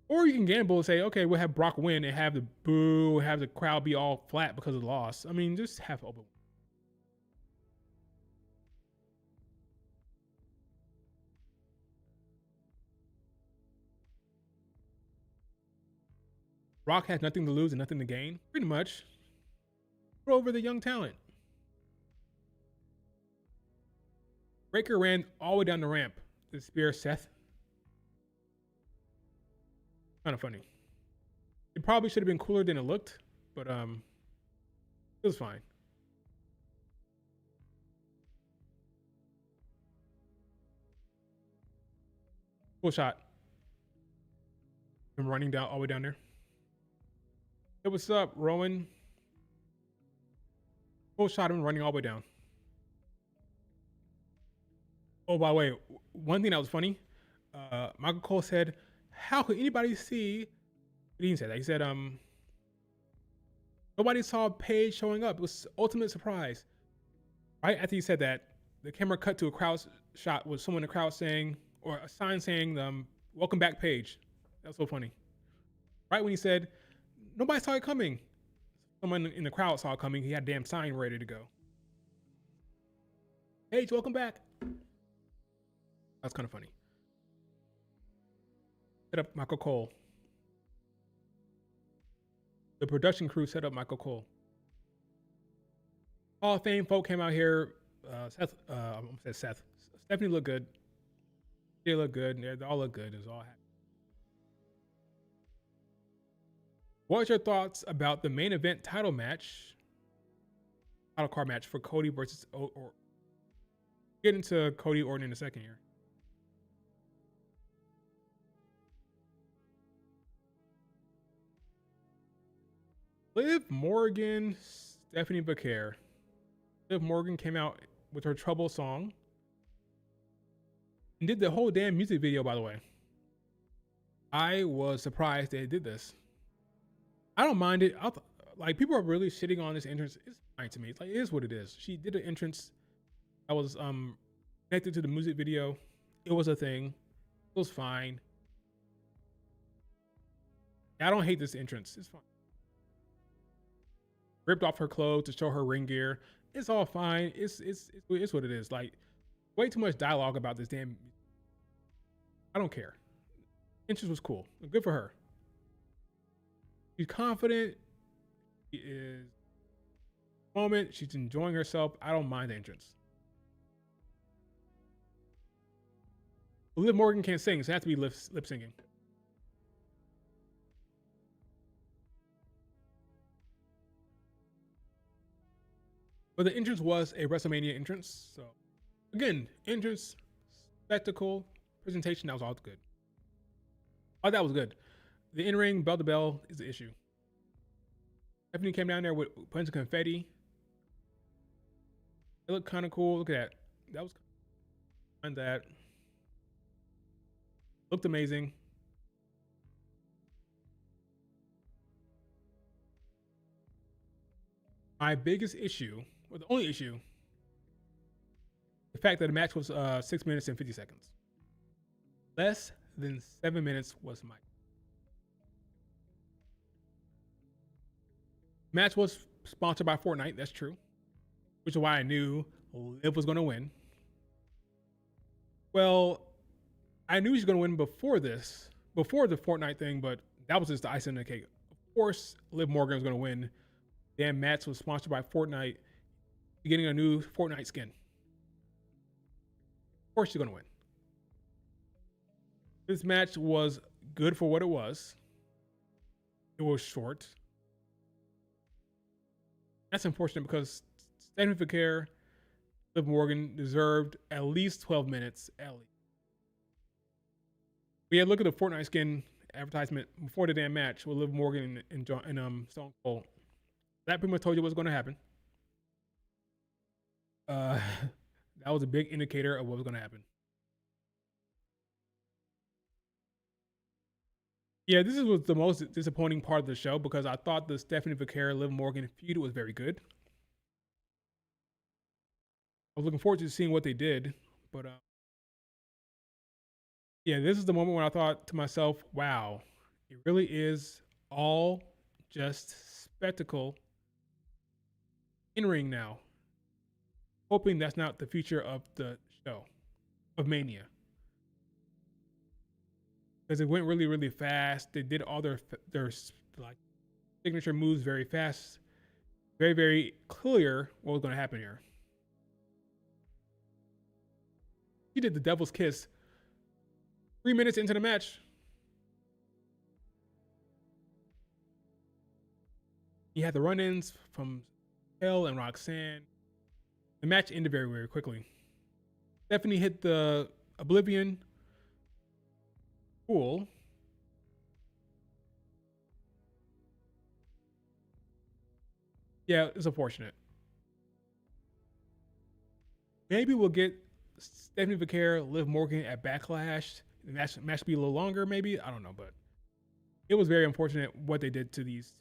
Or you can gamble and say, okay, we'll have Brock win and have the boo, have the crowd be all flat because of the loss. I mean, just have Oba win. Brock has nothing to lose and nothing to gain, pretty much. Put over the young talent. Breaker ran all the way down the ramp to spear Seth. Kind of funny. It probably should have been cooler than it looked, but it was fine. Cool shot. I'm running down all the way down there. Hey, what's up, Rowan? Cool shot. I'm running all the way down. Oh, by the way, one thing that was funny, Michael Cole said, how could anybody see? He didn't say that. He said, nobody saw Paige showing up. It was ultimate surprise. Right after he said that, the camera cut to a crowd shot with someone in the crowd saying, or a sign saying, welcome back, Paige. That was so funny. Right when he said, nobody saw it coming. Someone in the crowd saw it coming. He had a damn sign ready to go. Paige, welcome back. That's kind of funny. Set up Michael Cole. The production crew set up Michael Cole. Hall of Fame folk came out here. Stephanie looked good. They look good. They all look good. It's all happy. What's your thoughts about the main event title card match for Cody versus or get into Cody Orton in a second here. Liv Morgan, Stephanie Becaire. Liv Morgan came out with her Trouble song and did the whole damn music video, by the way. I was surprised they did this. I don't mind it. Like, people are really shitting on this entrance. It's fine to me. It's like, it is what it is. She did an entrance that was connected to the music video. It was a thing. It was fine. I don't hate this entrance. It's fine. Ripped off her clothes to show her ring gear. It's all fine. It's what it is. Like, way too much dialogue about this damn. I don't care. Entrance was cool. Good for her. She's confident. She is moment. She's enjoying herself. I don't mind the entrance. Liv Morgan can't sing, so it has to be lip singing. But the entrance was a WrestleMania entrance. So again, entrance, spectacle, presentation, that was all good. Oh, that was good. The in-ring bell to bell is the issue. Stephanie came down there with a bunch of confetti. It looked kind of cool. Look at that. That was on that. Looked amazing. My biggest issue, or the only issue, the fact that the match was 6 minutes and 50 seconds. Less than 7 minutes was my match. Was sponsored by Fortnite, that's true, which is why I knew Liv was going to win. Well, I knew she was going to win before the Fortnite thing, but that was just the icing on the cake. Of course, Liv Morgan was going to win. Damn match was sponsored by Fortnite. You're getting a new Fortnite skin. Of course, you're going to win. This match was good for what it was. It was short. That's unfortunate because Stephanie Becaire, Liv Morgan deserved at least 12 minutes at least. We had look at the Fortnite skin advertisement before the damn match with Liv Morgan and Stone Cold. That pretty much told you what's going to happen. That was a big indicator of what was going to happen. Yeah, this was the most disappointing part of the show because I thought the Stephanie Becaire Liv Morgan feud was very good. I was looking forward to seeing what they did, but yeah, this is the moment when I thought to myself, wow, it really is all just spectacle in ring now. Hoping that's not the future of the show, of Mania. Because it went really, really fast. They did all their like signature moves very fast. Very, very clear what was going to happen here. He did the devil's kiss 3 minutes into the match. He had the run-ins from Hell and Roxanne. The match ended very, very quickly. Stephanie hit the Oblivion. Cool. Yeah, it's unfortunate. Maybe we'll get Stephanie Becaire, Liv Morgan at Backlash. The match be a little longer, maybe. I don't know, but it was very unfortunate what they did to these.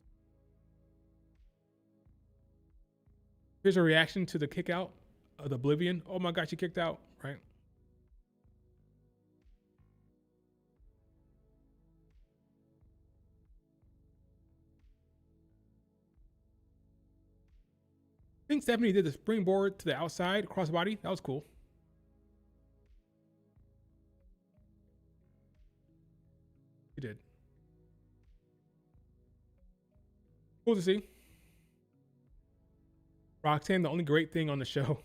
Here's a reaction to the kick out of the Oblivion. Oh my gosh, she kicked out, right? I think Stephanie did the springboard to the outside, crossbody. That was cool. She did. Cool to see. Roxanne, the only great thing on the show.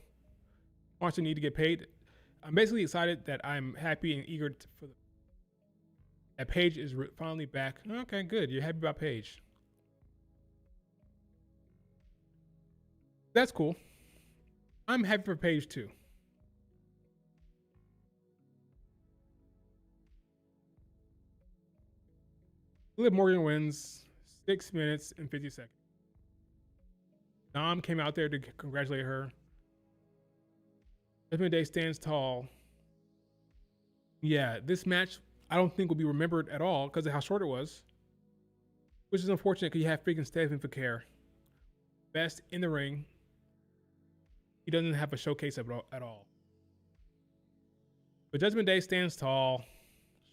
Sponsor need to get paid. I'm basically excited that I'm happy and eager that Paige is finally back. Okay, good. You're happy about Paige. That's cool. I'm happy for Paige too. Liv Morgan wins 6 minutes and 50 seconds. Dom came out there to congratulate her. Judgment Day stands tall. Yeah, this match I don't think will be remembered at all because of how short it was, which is unfortunate because you have freaking Stephen Fakir, best in the ring. He doesn't have a showcase at all. But Judgment Day stands tall.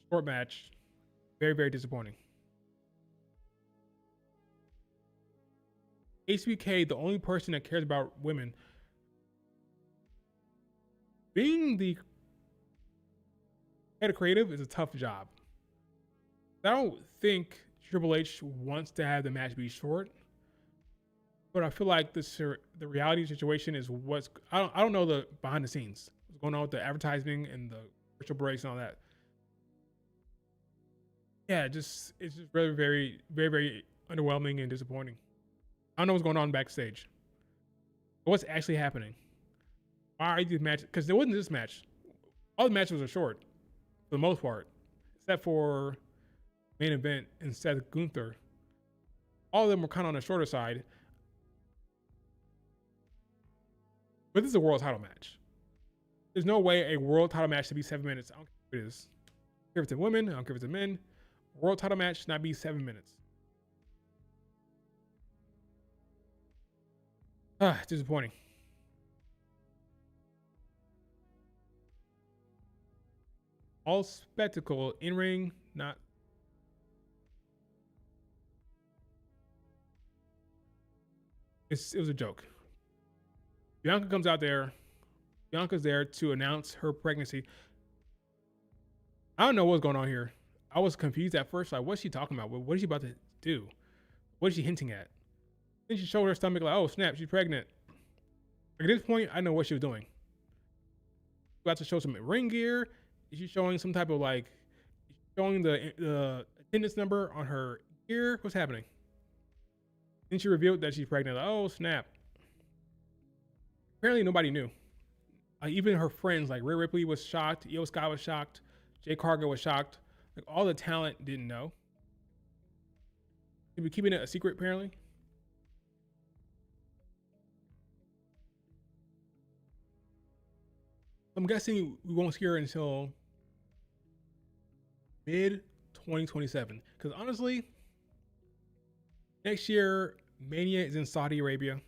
Short match. Very, very disappointing. HBK, the only person that cares about women. Being the head of creative is a tough job. I don't think Triple H wants to have the match be short, but I feel like the reality situation is I don't know the behind the scenes, what's going on with the advertising and the commercial breaks and all that. Yeah, it's just very, very, very, very underwhelming and disappointing. I don't know what's going on backstage. What's actually happening? Why are these matches? Because there wasn't this match. All the matches are short for the most part, except for main event and Seth Gunther. All of them were kind of on the shorter side. But this is a world title match. There's no way a world title match should be 7 minutes. I don't care if it is. I don't care if it's a women. I don't care if it's a men. World title match should not be 7 minutes. Disappointing. All spectacle, in ring, not. It was a joke. Bianca comes out there. Bianca's there to announce her pregnancy. I don't know what's going on here. I was confused at first. Like, what's she talking about? What is she about to do? What is she hinting at? Then she showed her stomach like, oh snap, she's pregnant. Like, at this point, I know what she was doing. She about to show some ring gear. Is she showing some type of like, showing the attendance number on her gear? What's happening? Then she revealed that she's pregnant. Like, oh snap. Apparently nobody knew. Even her friends, like Rhea Ripley was shocked. Io Sky was shocked. Jay Cargill was shocked. Like, all the talent didn't know. They were keeping it a secret, apparently. I'm guessing we won't see her until mid 2027. Because honestly, next year, Mania is in Saudi Arabia.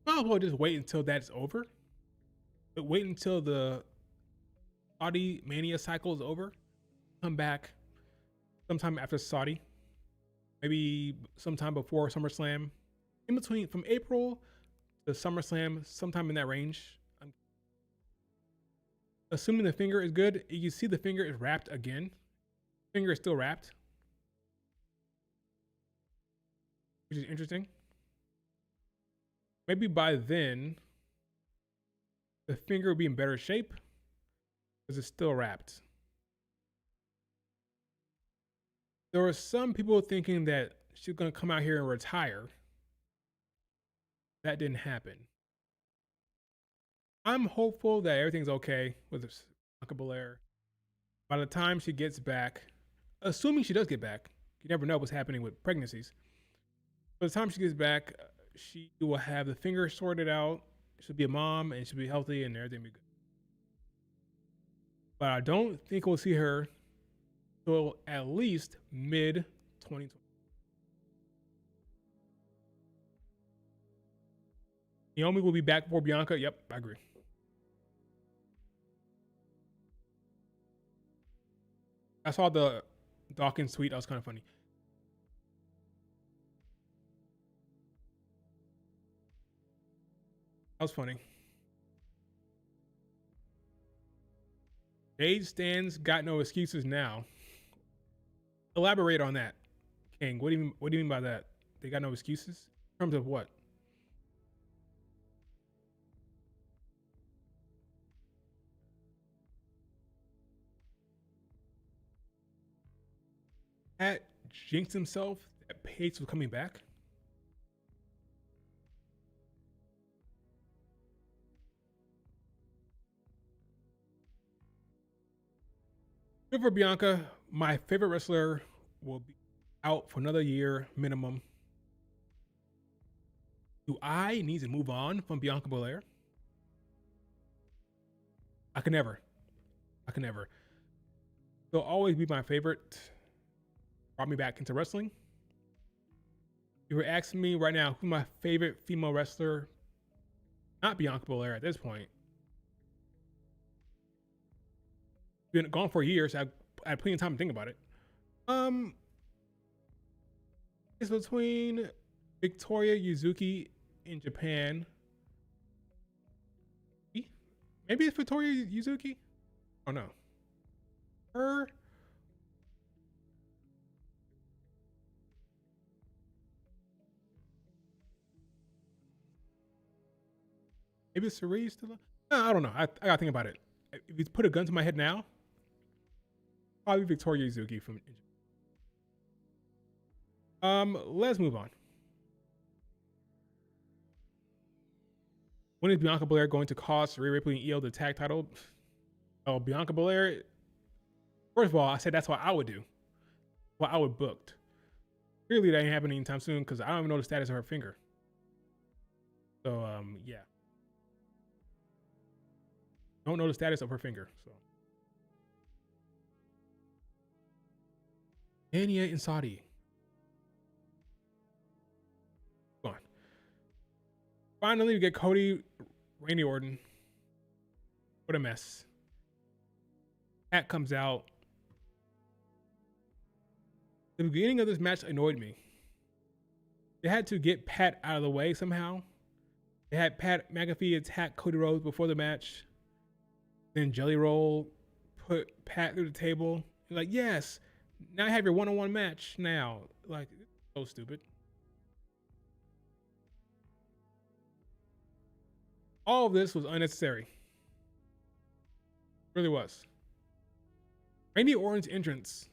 Might as well just wait until that's over. But wait until the Saudi Mania cycle is over. Come back sometime after Saudi. Maybe sometime before SummerSlam. In between, from April to SummerSlam, sometime in that range. Assuming the finger is good, you see the finger is wrapped again. Finger is still wrapped, which is interesting. Maybe by then, the finger will be in better shape because it's still wrapped. There were some people thinking that she's going to come out here and retire. That didn't happen. I'm hopeful that everything's okay with Bianca Belair. By the time she gets back, assuming she does get back, you never know what's happening with pregnancies. By the time she gets back, she will have the finger sorted out. She'll be a mom and she'll be healthy and everything will be good. But I don't think we'll see her till at least mid 2020. Naomi will be back for Bianca. Yep, I agree. I saw the Dawkins tweet. That was kind of funny. That was funny. Paige stands got no excuses now. Elaborate on that, King. What do you mean by that? They got no excuses? In terms of what? jinxed himself that Paige was coming back. Good for Bianca. My favorite wrestler will be out for another year minimum. Do I need to move on from Bianca Belair? I can never. I can never. She'll always be my favorite. Brought me back into wrestling. If you were asking me right now who's my favorite female wrestler, not Bianca Belair at this point. Been gone for years. I had plenty of time to think about it. It's between Victoria Yuzuki in Japan. Maybe it's Victoria Yuzuki. Oh no. Her. Maybe it's Cerise still. No, I don't know. I gotta think about it. If you put a gun to my head now, probably Victoria Yuzuki from. Let's move on. When is Bianca Belair going to cost Rhea Ripley and EO the tag title? Oh, Bianca Belair. First of all, I said that's what I would do. What I would booked. Clearly, that ain't happening anytime soon because I don't even know the status of her finger. So, yeah. Don't know the status of her finger. So, Mania in Saudi. Come on. Finally, we get Cody, Randy Orton. What a mess. Pat comes out. The beginning of this match annoyed me. They had to get Pat out of the way somehow. They had Pat McAfee attack Cody Rhodes before the match. Then Jelly Roll put Pat through the table. Like, yes, now I have your one-on-one match now. Like, so stupid. All of this was unnecessary. It really was. Randy Orton's entrance.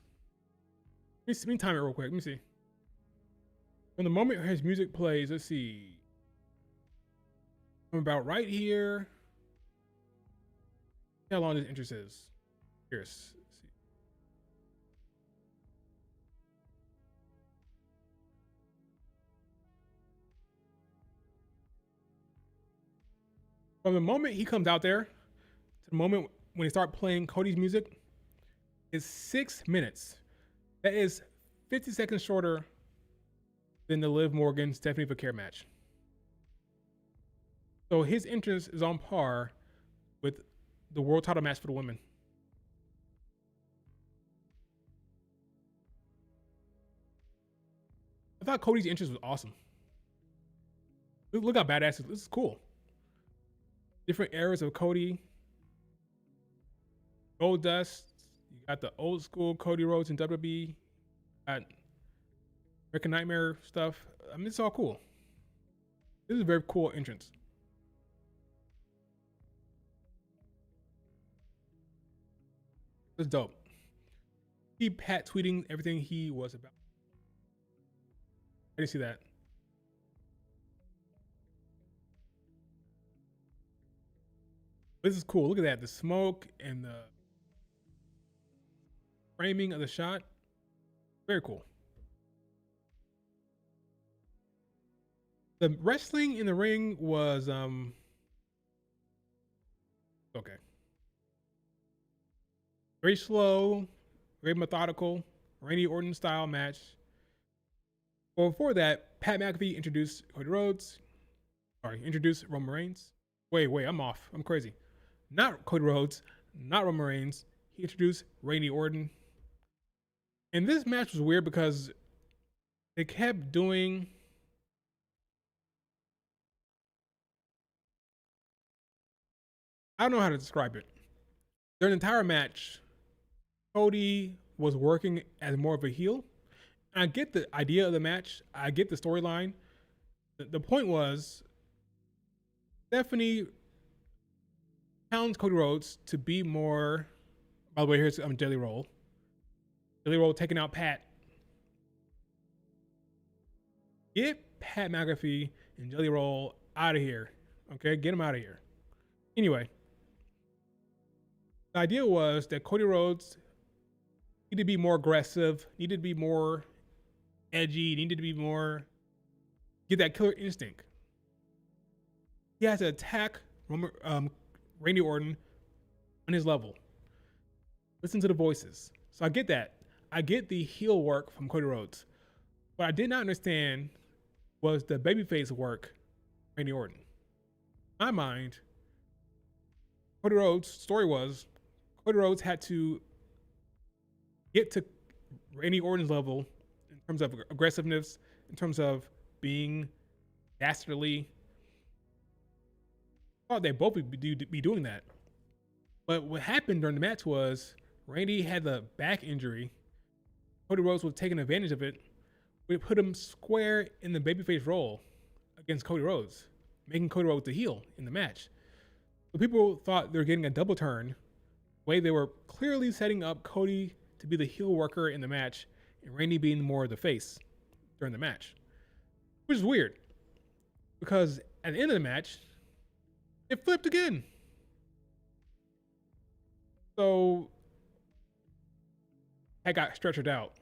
Let me time it real quick. Let me see. From the moment his music plays, let's see. I'm about right here. See how long this entrance is. Here's. See. From the moment he comes out there to the moment when they start playing Cody's music is 6 minutes. That is 50 seconds shorter than the Liv Morgan Stephanie Vaquer match. So his entrance is on par with the world title match for the women. I thought Cody's entrance was awesome. Look how badass this is. Cool. Different eras of Cody. Gold Dust. You got the old school Cody Rhodes in WWE. Got American Nightmare stuff. I mean, it's all cool. This is a very cool entrance. It's dope. Keep Pat tweeting everything he was about. I didn't see that. This is cool. Look at that. The smoke and the framing of the shot. Very cool. The wrestling in the ring was okay. Very slow, very methodical, Randy Orton style match. Well, before that, Pat McAfee introduced Cody Rhodes. Sorry, introduced Roman Reigns. Wait, I'm off. I'm crazy. Not Cody Rhodes, not Roman Reigns. He introduced Randy Orton. And this match was weird because they kept doing I don't know how to describe it. During the entire match, Cody was working as more of a heel. And I get the idea of the match. I get the storyline. The point was Stephanie challenged Cody Rhodes to be more. By the way, here's Jelly Roll. Jelly Roll taking out Pat. Get Pat McAfee and Jelly Roll out of here. Okay, get them out of here. Anyway, the idea was that Cody Rhodes needed to be more aggressive, needed to be more edgy, needed to be more get that killer instinct. He has to attack Randy Orton on his level. Listen to the voices. So I get that. I get the heel work from Cody Rhodes. What I did not understand was the babyface work Randy Orton. In my mind, Cody Rhodes' story was Cody Rhodes had to get to Randy Orton's level in terms of aggressiveness, in terms of being dastardly. I thought they both would be doing that. But what happened during the match was Randy had the back injury. Cody Rhodes was taking advantage of it. We put him square in the babyface role against Cody Rhodes, making Cody Rhodes the heel in the match. So people thought they were getting a double turn, the way they were clearly setting up Cody to be the heel worker in the match and Randy being more of the face during the match, which is weird because at the end of the match, it flipped again. So that got stretchered out.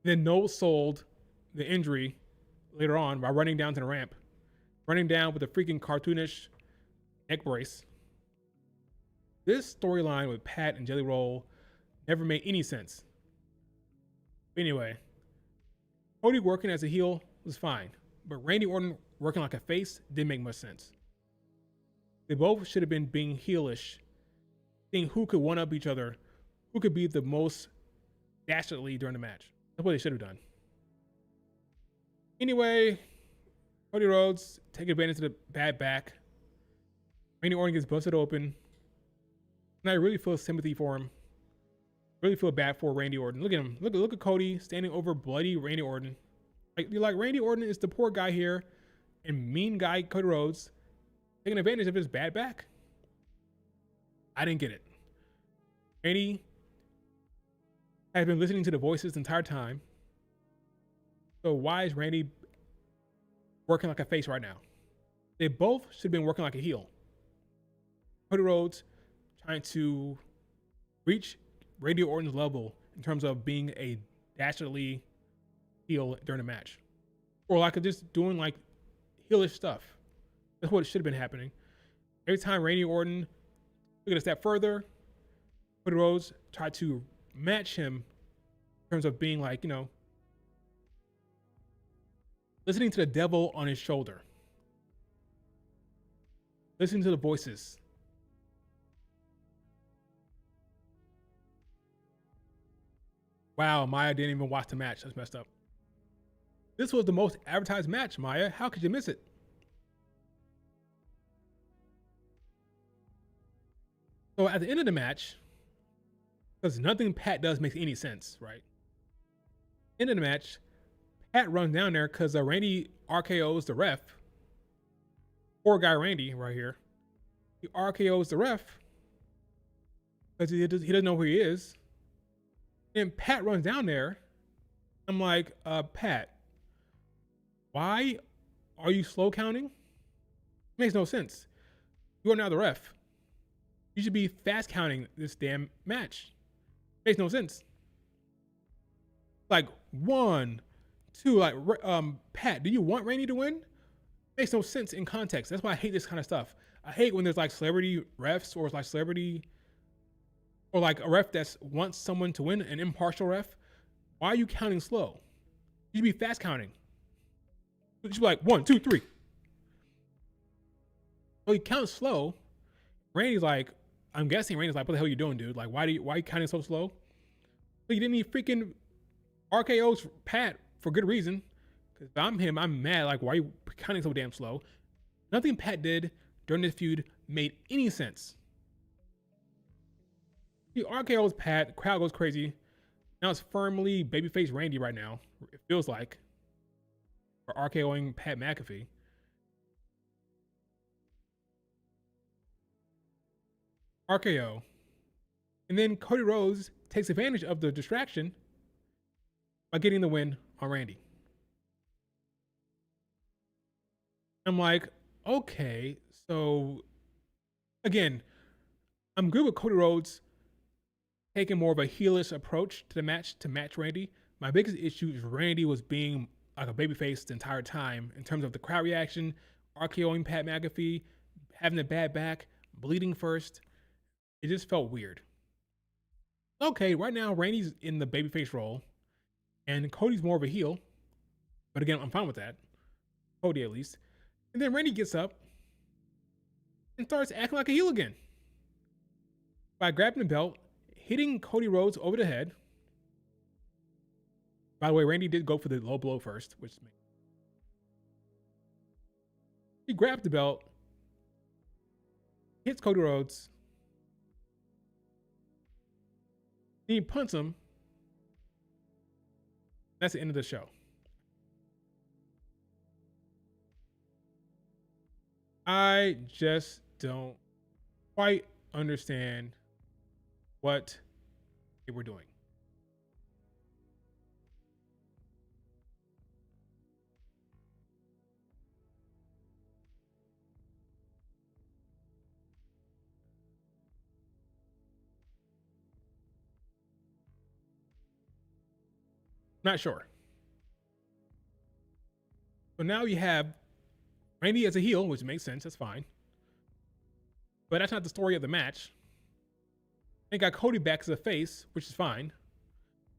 Then Noel sold the injury later on by running down to the ramp, running down with a freaking cartoonish neck brace. This storyline with Pat and Jelly Roll never made any sense. Anyway, Cody working as a heel was fine, but Randy Orton working like a face didn't make much sense. They both should have been being heelish, seeing who could one-up each other, who could be the most dastardly during the match. That's what they should have done. Anyway, Cody Rhodes taking advantage of the bad back. Randy Orton gets busted open. And I really feel sympathy for him. Really feel bad for Randy Orton. Look at him. Look at Cody standing over bloody Randy Orton. You're like, Randy Orton is the poor guy here, and mean guy Cody Rhodes taking advantage of his bad back. I didn't get it. Randy has been listening to the voices the entire time. So why is Randy working like a face right now? They both should have been working like a heel. Cody Rhodes trying to reach Randy Orton's level in terms of being a dastardly heel during the match. Or like just doing like heelish stuff. That's what should have been happening. Every time Randy Orton took it a step further, Cody Rhodes tried to match him in terms of being like, listening to the devil on his shoulder. Listening to the voices. Wow, Maya didn't even watch the match. That's messed up. This was the most advertised match, Maya. How could you miss it? So at the end of the match, because nothing Pat does makes any sense, right? End of the match, Pat runs down there because Randy RKO's the ref. Poor guy Randy right here. He RKO's the ref because he doesn't know who he is. And Pat runs down there. I'm like, Pat, why are you slow counting? Makes no sense. You are now the ref. You should be fast counting this damn match. Makes no sense. Like 1, 2, like Pat, do you want Randy to win? Makes no sense in context. That's why I hate this kind of stuff. I hate when there's like celebrity refs or like celebrity or like a ref that wants someone to win, an impartial ref. Why are you counting slow? You should be fast counting. You should be like 1, 2, 3. So he counts slow. Randy's like, I'm guessing Randy's like, what the hell are you doing, dude? Like, why are you counting so slow? So you didn't need freaking RKO's Pat for good reason. Because if I'm him, I'm mad. Like, why are you counting so damn slow? Nothing Pat did during this feud made any sense. The RKO's Pat, the crowd goes crazy. Now it's firmly babyface Randy right now. It feels like. For RKOing Pat McAfee. RKO. And then Cody Rhodes takes advantage of the distraction by getting the win on Randy. I'm like, okay, so again, I'm good with Cody Rhodes taking more of a heelish approach to the match to match Randy. My biggest issue is Randy was being like a babyface the entire time in terms of the crowd reaction, RKOing Pat McAfee, having a bad back, bleeding first. It just felt weird. Okay, right now Randy's in the babyface role, and Cody's more of a heel. But again, I'm fine with that. Cody at least. And then Randy gets up and starts acting like a heel again by grabbing the belt, hitting Cody Rhodes over the head. By the way, Randy did go for the low blow first, which he grabbed the belt, hits Cody Rhodes, then he punts him. That's the end of the show. I just don't quite understand what they were doing. Not sure. So now you have Randy as a heel, which makes sense. That's fine. But that's not the story of the match. They got Cody back as a face, which is fine.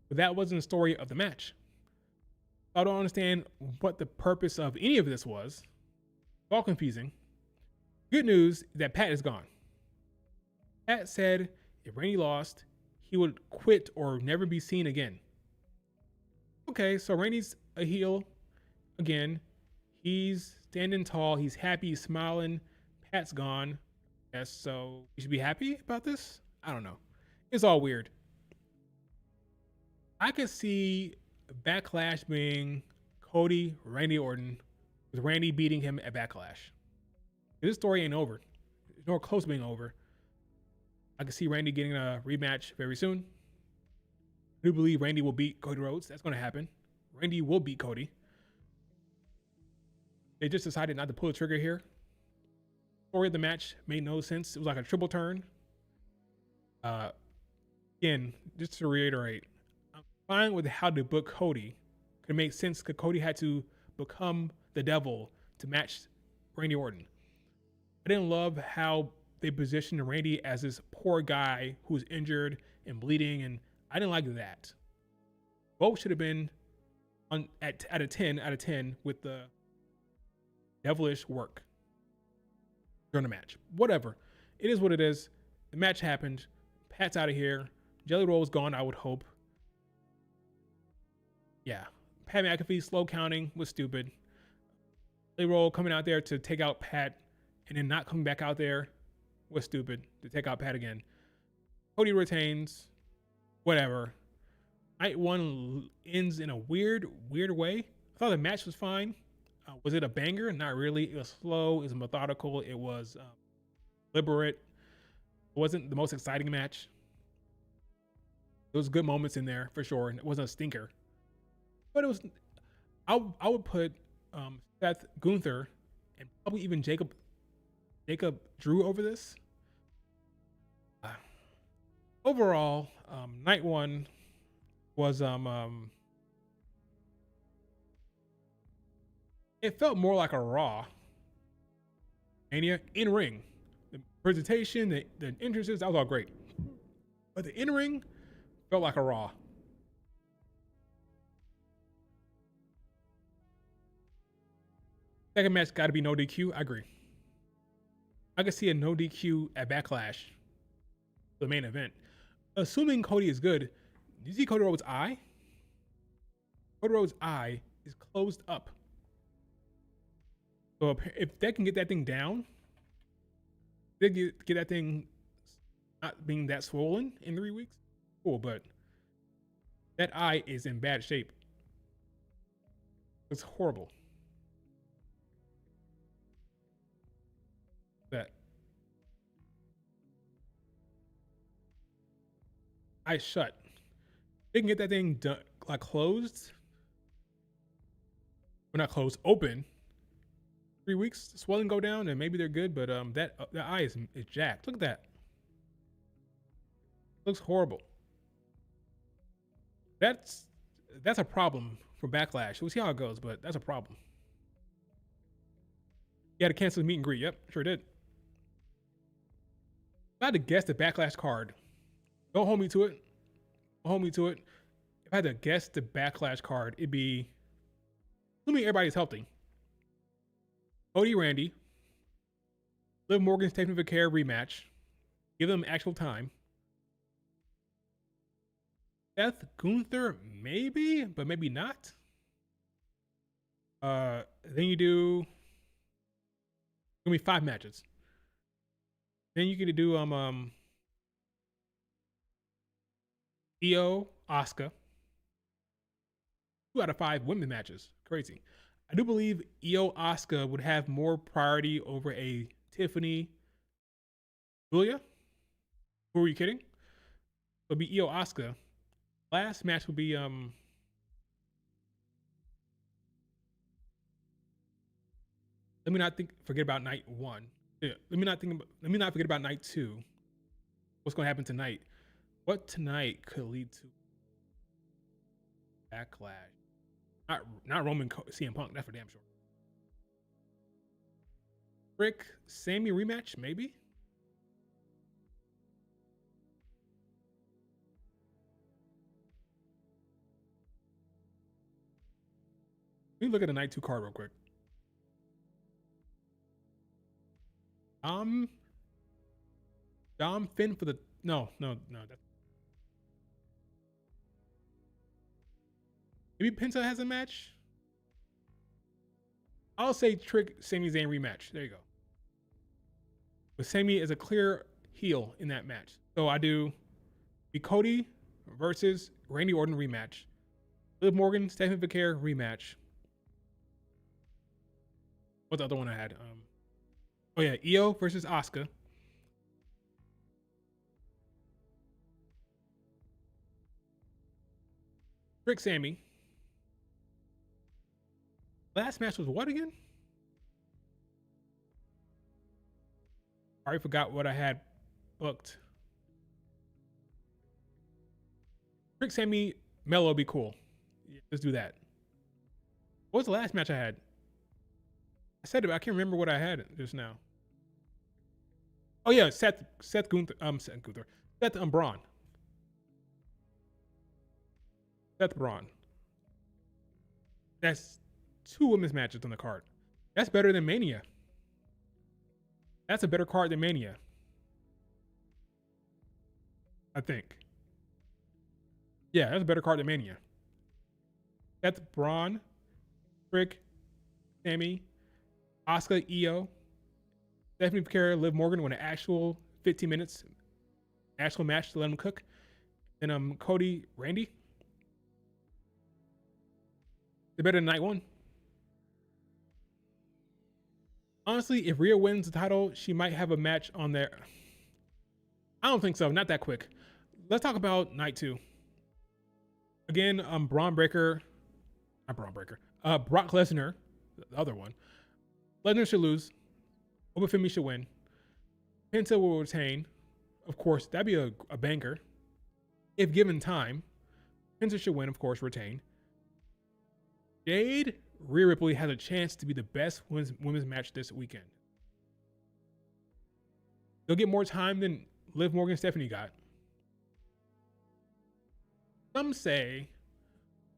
But that wasn't the story of the match. I don't understand what the purpose of any of this was. It's all confusing. Good news that Pat is gone. Pat said if Randy lost, he would quit or never be seen again. Okay, so Randy's a heel again. He's standing tall. He's happy. He's smiling. Pat's gone. Yes, so you should be happy about this? I don't know. It's all weird. I could see Backlash being Cody, Randy Orton, with Randy beating him at Backlash. This story ain't over. It's nor close to being over. I can see Randy getting a rematch very soon. I do believe Randy will beat Cody Rhodes. That's going to happen. Randy will beat Cody. They just decided not to pull the trigger here. Story of the match made no sense. It was like a triple turn. Again, just to reiterate, I'm fine with how they book Cody. Could make sense because Cody had to become the devil to match Randy Orton. I didn't love how they positioned Randy as this poor guy who was injured and bleeding, and I didn't like that. Both should have been at a 10 out of 10 with the devilish work during the match. Whatever. It is what it is. The match happened. Pat's out of here. Jelly Roll was gone, I would hope. Yeah. Pat McAfee slow counting was stupid. Jelly Roll coming out there to take out Pat and then not coming back out there was stupid to take out Pat again. Cody retains. Whatever. Night one ends in a weird way. I thought the match was fine. Was it a banger? Not really. It was slow. It was methodical. It was deliberate. It wasn't the most exciting match. There was good moments in there for sure, and it wasn't a stinker. But it was. I would put Seth Gunther and probably even Jacob Drew over this. Overall, night one was it felt more like a Raw Mania in ring. The presentation, the entrances, that was all great. But the in ring felt like a Raw. Second match got to be no DQ. I agree. I could see a no DQ at Backlash, the main event. Assuming Cody is good, do you see Cody Rhodes' eye? Cody Rhodes' eye is closed up. So if they can get that thing down, they get that thing not being that swollen in 3 weeks, cool. But that eye is in bad shape. It's horrible. That eye shut. They can get that thing done, like closed. Well, not closed, open. 3 weeks, swelling go down, and maybe they're good. But that eye is jacked. Look at that. Looks horrible. That's that's a problem for Backlash. We'll see how it goes, but that's a problem. You had to cancel the meet and greet. Yep, sure did. If I had to guess the Backlash card, don't hold me to it. Don't hold me to it. If I had to guess the Backlash card, it'd be, assuming everybody's healthy, Cody Randy, Liv Morgan's technical care rematch. Give them actual time. Seth Gunther, maybe, but maybe not. Then you do, gonna be 5 matches. Then you get to do Io, Asuka. 2 out of 5 women's matches. Crazy. I do believe Io Asuka would have more priority over a Tiffany Julia. Who are you kidding? It would be Io Asuka. Last match would be let me not forget about night 1. Yeah, let me not forget about night 2. What's gonna happen tonight? What tonight could lead to Backlash? Not Roman CM Punk, that's for damn sure. Rick Sammy rematch, maybe? Let me look at the night 2 card real quick. Dom Finn for the no. That's, maybe Penta has a match. I'll say Trick Sami Zayn rematch. There you go. But Sami is a clear heel in that match. So I do be Cody versus Randy Orton rematch. Liv Morgan, Stephanie Vicaire rematch. What's the other one I had? Oh yeah, Io versus Asuka. Trick Sammy. Last match was what again? I already forgot what I had booked. Trick Sammy Mello would be cool. Yeah, let's do that. What was the last match I had? I said it, but I can't remember what I had just now. Oh yeah, Seth Gunther, Seth Braun. Seth Braun. That's 2 women's matches on the card. That's better than Mania. That's a better card than Mania, I think. Yeah, that's a better card than Mania. Seth Braun, Trick, Sammy, Asuka, Io, Stephanie Vicaire, Liv Morgan with an actual 15 minutes, actual match to let them cook. Then Cody, Randy. They're better than night 1. Honestly, if Rhea wins the title, she might have a match on there. I don't think so. Not that quick. Let's talk about night 2. Again, Brock Lesnar, the other one. Lesnar should lose. Obafemi should win. Penta will retain. Of course, that'd be a banker. If given time, Penta should win, of course, retain. Jade, Rhea Ripley has a chance to be the best women's match this weekend. They'll get more time than Liv Morgan and Stephanie got. Some say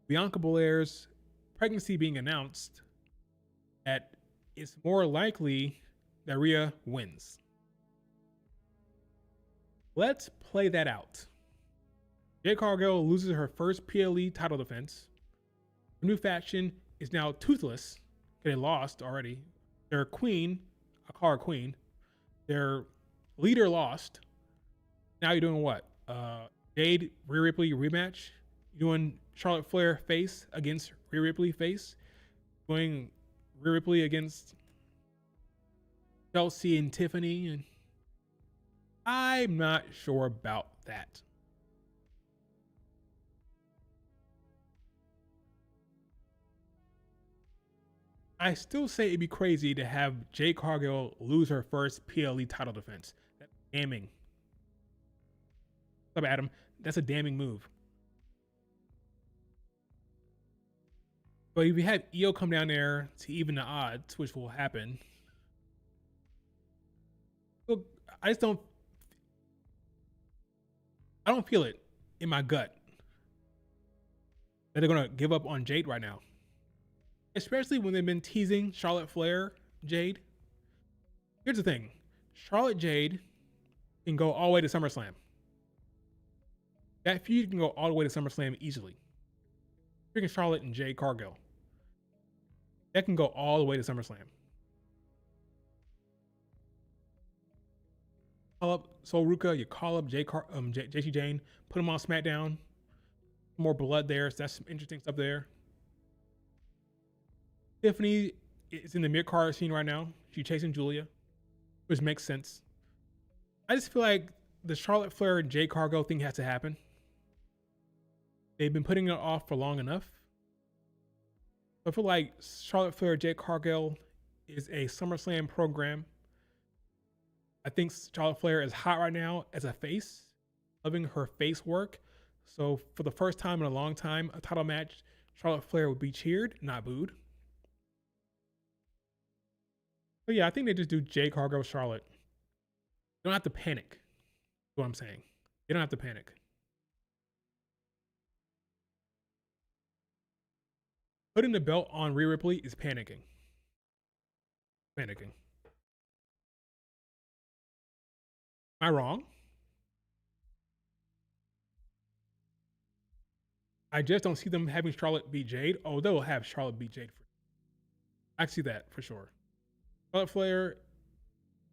Bianca Belair's pregnancy being announced, that it's more likely that Rhea wins. Let's play that out. Jade Cargill loses her first PLE title defense. Her new faction is now toothless. They lost already. Their queen, I call her queen. Their leader lost. Now you're doing what? Jade, Rhea Ripley rematch. You're doing Charlotte Flair face against Rhea Ripley face. Doing Rhea Ripley against Chelsea and Tiffany. And I'm not sure about that. I still say it'd be crazy to have Jade Cargill lose her first PLE title defense. That's damning. What's up, Adam? That's a damning move. But if you have Io come down there to even the odds, which will happen, look, I just don't. I don't feel it in my gut that they're gonna give up on Jade right now, especially when they've been teasing Charlotte Flair, Jade. Here's the thing: Charlotte Jade can go all the way to SummerSlam. That feud can go all the way to SummerSlam easily. Freaking Charlotte and Jade Cargill. That can go all the way to SummerSlam. Call up Sol Ruka, you call up JC Jane, put him on SmackDown. More blood there, so that's some interesting stuff there. Tiffany is in the mid-card scene right now. She's chasing Julia, which makes sense. I just feel like the Charlotte Flair and Jade Cargill thing has to happen. They've been putting it off for long enough. I feel like Charlotte Flair, Jade Cargill is a SummerSlam program. I think Charlotte Flair is hot right now as a face, loving her face work. So for the first time in a long time, a title match, Charlotte Flair would be cheered, not booed. But yeah, I think they just do Jade Cargill, Charlotte. You don't have to panic. That's what I'm saying. You don't have to panic. Putting the belt on Rhea Ripley is panicking. Panicking. Am I wrong? I just don't see them having Charlotte beat Jade. Oh, they'll have Charlotte beat Jade. I see that for sure. Charlotte Flair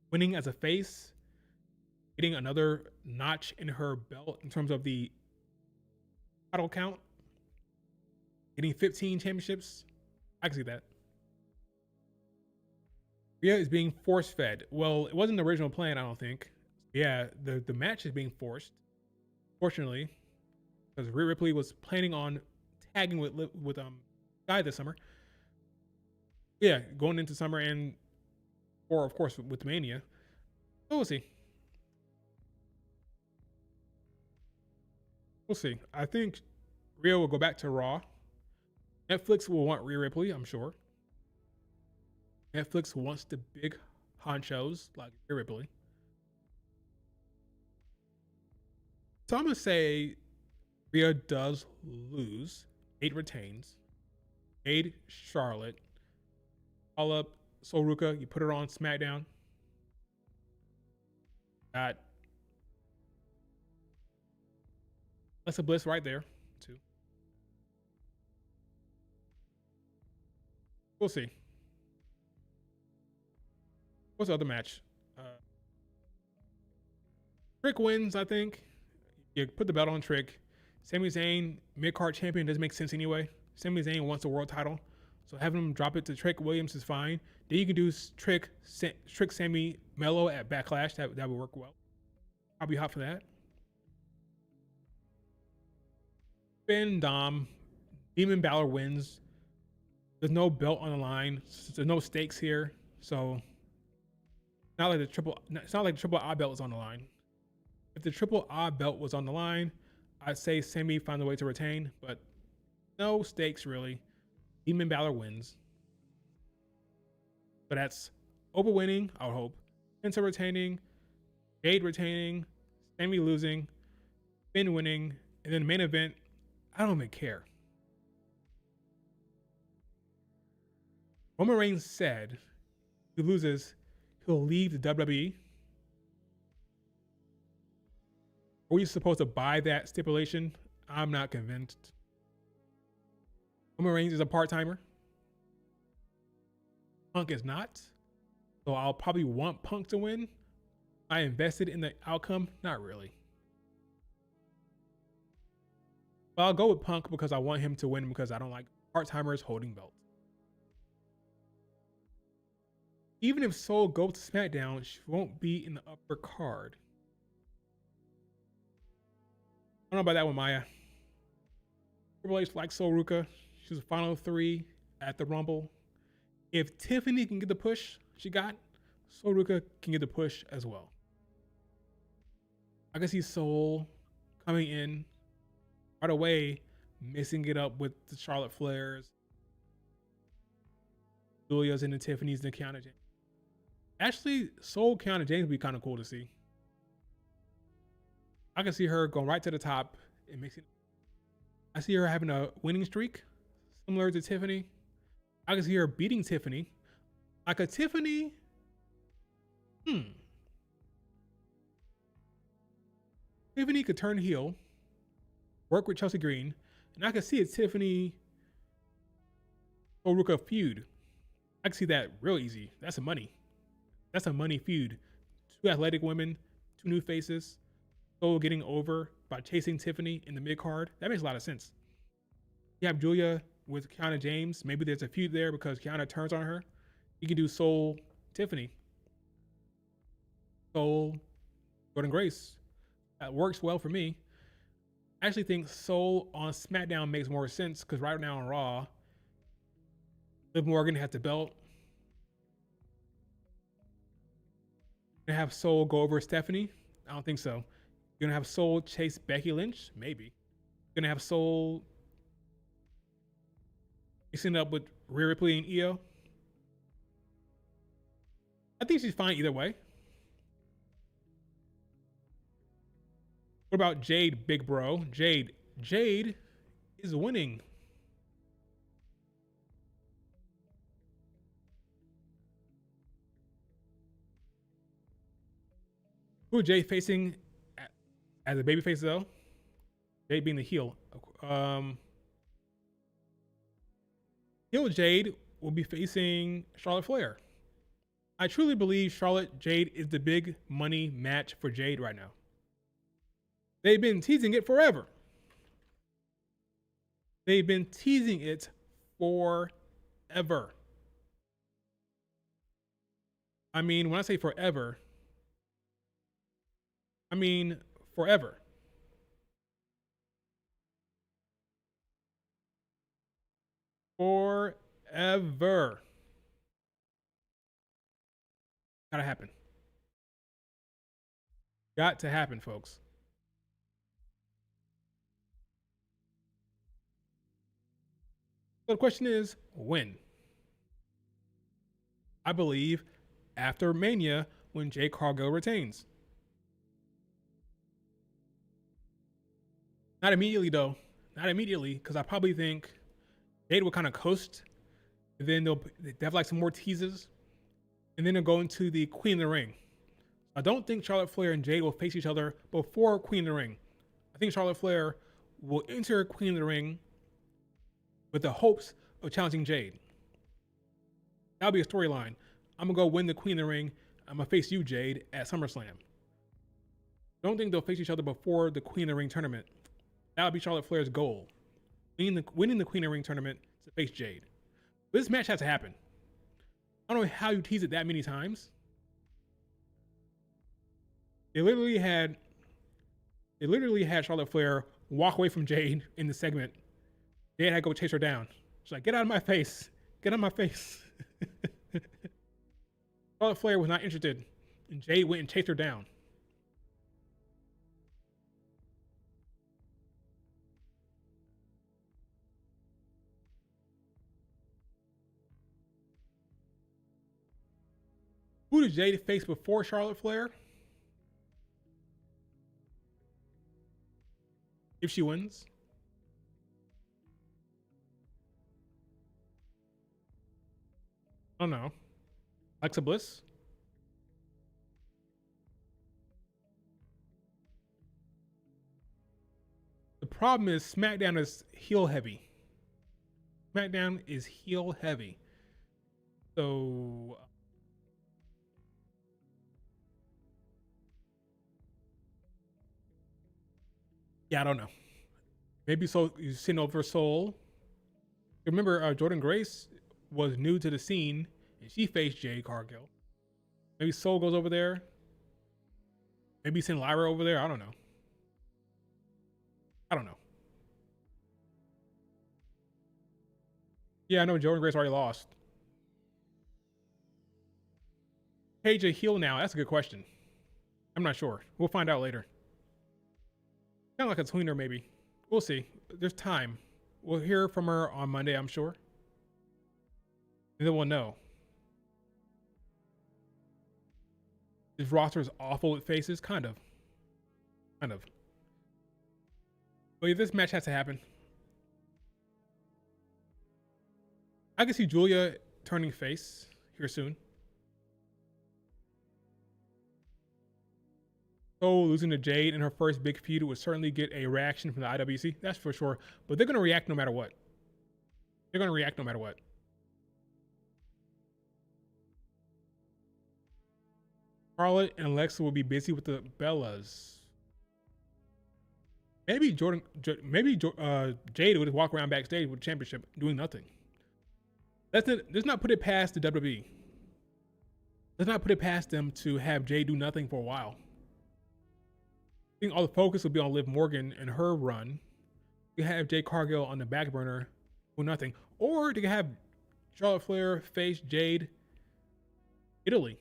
winning as a face, getting another notch in her belt in terms of the title count, getting 15 championships. I can see that. Rhea is being force fed. Well, it wasn't the original plan, I don't think. Yeah, the match is being forced. Fortunately, because Rhea Ripley was planning on tagging with Guy this summer. Yeah, going into summer and, or of course with Mania. So we'll see. We'll see. I think Rhea will go back to Raw. Netflix will want Rhea Ripley, I'm sure. Netflix wants the big honchos like Rhea Ripley. So I'm gonna say Rhea does lose. Jade retains. Jade, Charlotte. Call up Sol Ruka. You put her on SmackDown. Got Alexa Bliss right there, too. We'll see. What's the other match? Trick wins, I think. You put the belt on Trick. Sami Zayn, mid-card champion, doesn't make sense anyway. Sami Zayn wants a world title. So having him drop it to Trick Williams is fine. Then you can do Trick Sammy Mello at Backlash. That would work well. I'll be hot for that. Finn Dom, Demon Balor wins. There's no belt on the line. There's no stakes here. So it's not like the triple I belt was on the line. If the triple I belt was on the line, I'd say Sammy found a way to retain, but no stakes really. Demon Balor wins. So that's Oprah winning, I would hope. Penta retaining, Jade retaining, Sammy losing, Finn winning, and then the main event, I don't even care. Roman Reigns said if he loses, he'll leave the WWE. Are we supposed to buy that stipulation? I'm not convinced. Roman Reigns is a part-timer. Punk is not. So I'll probably want Punk to win. I invested in the outcome? Not really. But I'll go with Punk because I want him to win because I don't like part-timers holding belts. Even if Soul goes to SmackDown, she won't be in the upper card. I don't know about that one, Maya. Triple H likes Sol Ruka. She was a final 3 at the Rumble. If Tiffany can get the push she got, Sol Ruka can get the push as well. I can see Sol coming in right away, mixing it up with the Charlotte Flairs, Julia's and the Tiffany's and the Kiana James. Actually, Sol Kiana James would be kind of cool to see. I can see her going right to the top and mixing. I see her having a winning streak, similar to Tiffany. I can see her beating Tiffany. Like a Tiffany. Tiffany could turn heel, work with Chelsea Green, and I can see a Tiffany Oruka feud. I can see that real easy. That's a money. That's a money feud. Two athletic women, two new faces, Sol getting over by chasing Tiffany in the mid card. That makes a lot of sense. You have Julia with Kiana James. Maybe there's a feud there because Kiana turns on her. You can do Sol Tiffany. Sol Jordan Grace. That works well for me. I actually think Sol on SmackDown makes more sense because right now on Raw, Liv Morgan has the belt. You're gonna have Sol go over Stephanie? I don't think so. You're gonna have Sol chase Becky Lynch? Maybe. You're gonna have Sol mixing up with Rhea Ripley and Io? I think she's fine either way. What about Jade, big bro? Jade is winning. Who is Jade facing as a babyface though? Jade being the heel. Heel Jade will be facing Charlotte Flair. I truly believe Charlotte Jade is the big money match for Jade right now. They've been teasing it forever. They've been teasing it forever. I mean, when I say forever, I mean forever. Forever. Gotta happen. Got to happen, folks. So the question is, when? I believe after Mania, when Jade Cargill retains. Not immediately, though. Not immediately, because I probably think Jade will kind of coast. And then they have like some more teases. And then they'll go into the Queen of the Ring. I don't think Charlotte Flair and Jade will face each other before Queen of the Ring. I think Charlotte Flair will enter Queen of the Ring with the hopes of challenging Jade. That'll be a storyline. I'm going to go win the Queen of the Ring. I'm going to face you, Jade, at SummerSlam. Don't think they'll face each other before the Queen of the Ring tournament. That'll be Charlotte Flair's goal. Winning the Queen of the Ring tournament to face Jade. But this match has to happen. I don't know how you tease it that many times. They literally had Charlotte Flair walk away from Jade in the segment. Jade had to go chase her down. She's like, get out of my face. Get out of my face. Charlotte Flair was not interested. And Jade went and chased her down. Who did Jade face before Charlotte Flair? If she wins. I don't know. Alexa Bliss? The problem is SmackDown is heel heavy. SmackDown is heel heavy. So yeah, I don't know. Maybe so you sitting over Soul. Remember, Jordan Grace was new to the scene and she faced Jade Cargill. Maybe Soul goes over there. Maybe send Lyra over there. I don't know. I don't know. Yeah, I know Jordan Grace already lost. Paige a heel now? That's a good question. I'm not sure. We'll find out later. Kind of like a tweener, maybe. We'll see. There's time. We'll hear from her on Monday, I'm sure. And then we'll know. This roster is awful with faces. Kind of. Kind of. But yeah, this match has to happen. I can see Julia turning face here soon. So losing to Jade in her first big feud would certainly get a reaction from the IWC. That's for sure. But they're going to react no matter what. They're going to react no matter what. Charlotte and Alexa will be busy with the Bellas. Maybe Jade would walk around backstage with the championship doing nothing. Let's not put it past the WWE. Let's not put it past them to have Jade do nothing for a while. I think all the focus will be on Liv Morgan and her run. You have Jade Cargill on the back burner for nothing. Or they can have Charlotte Flair face Jade Italy.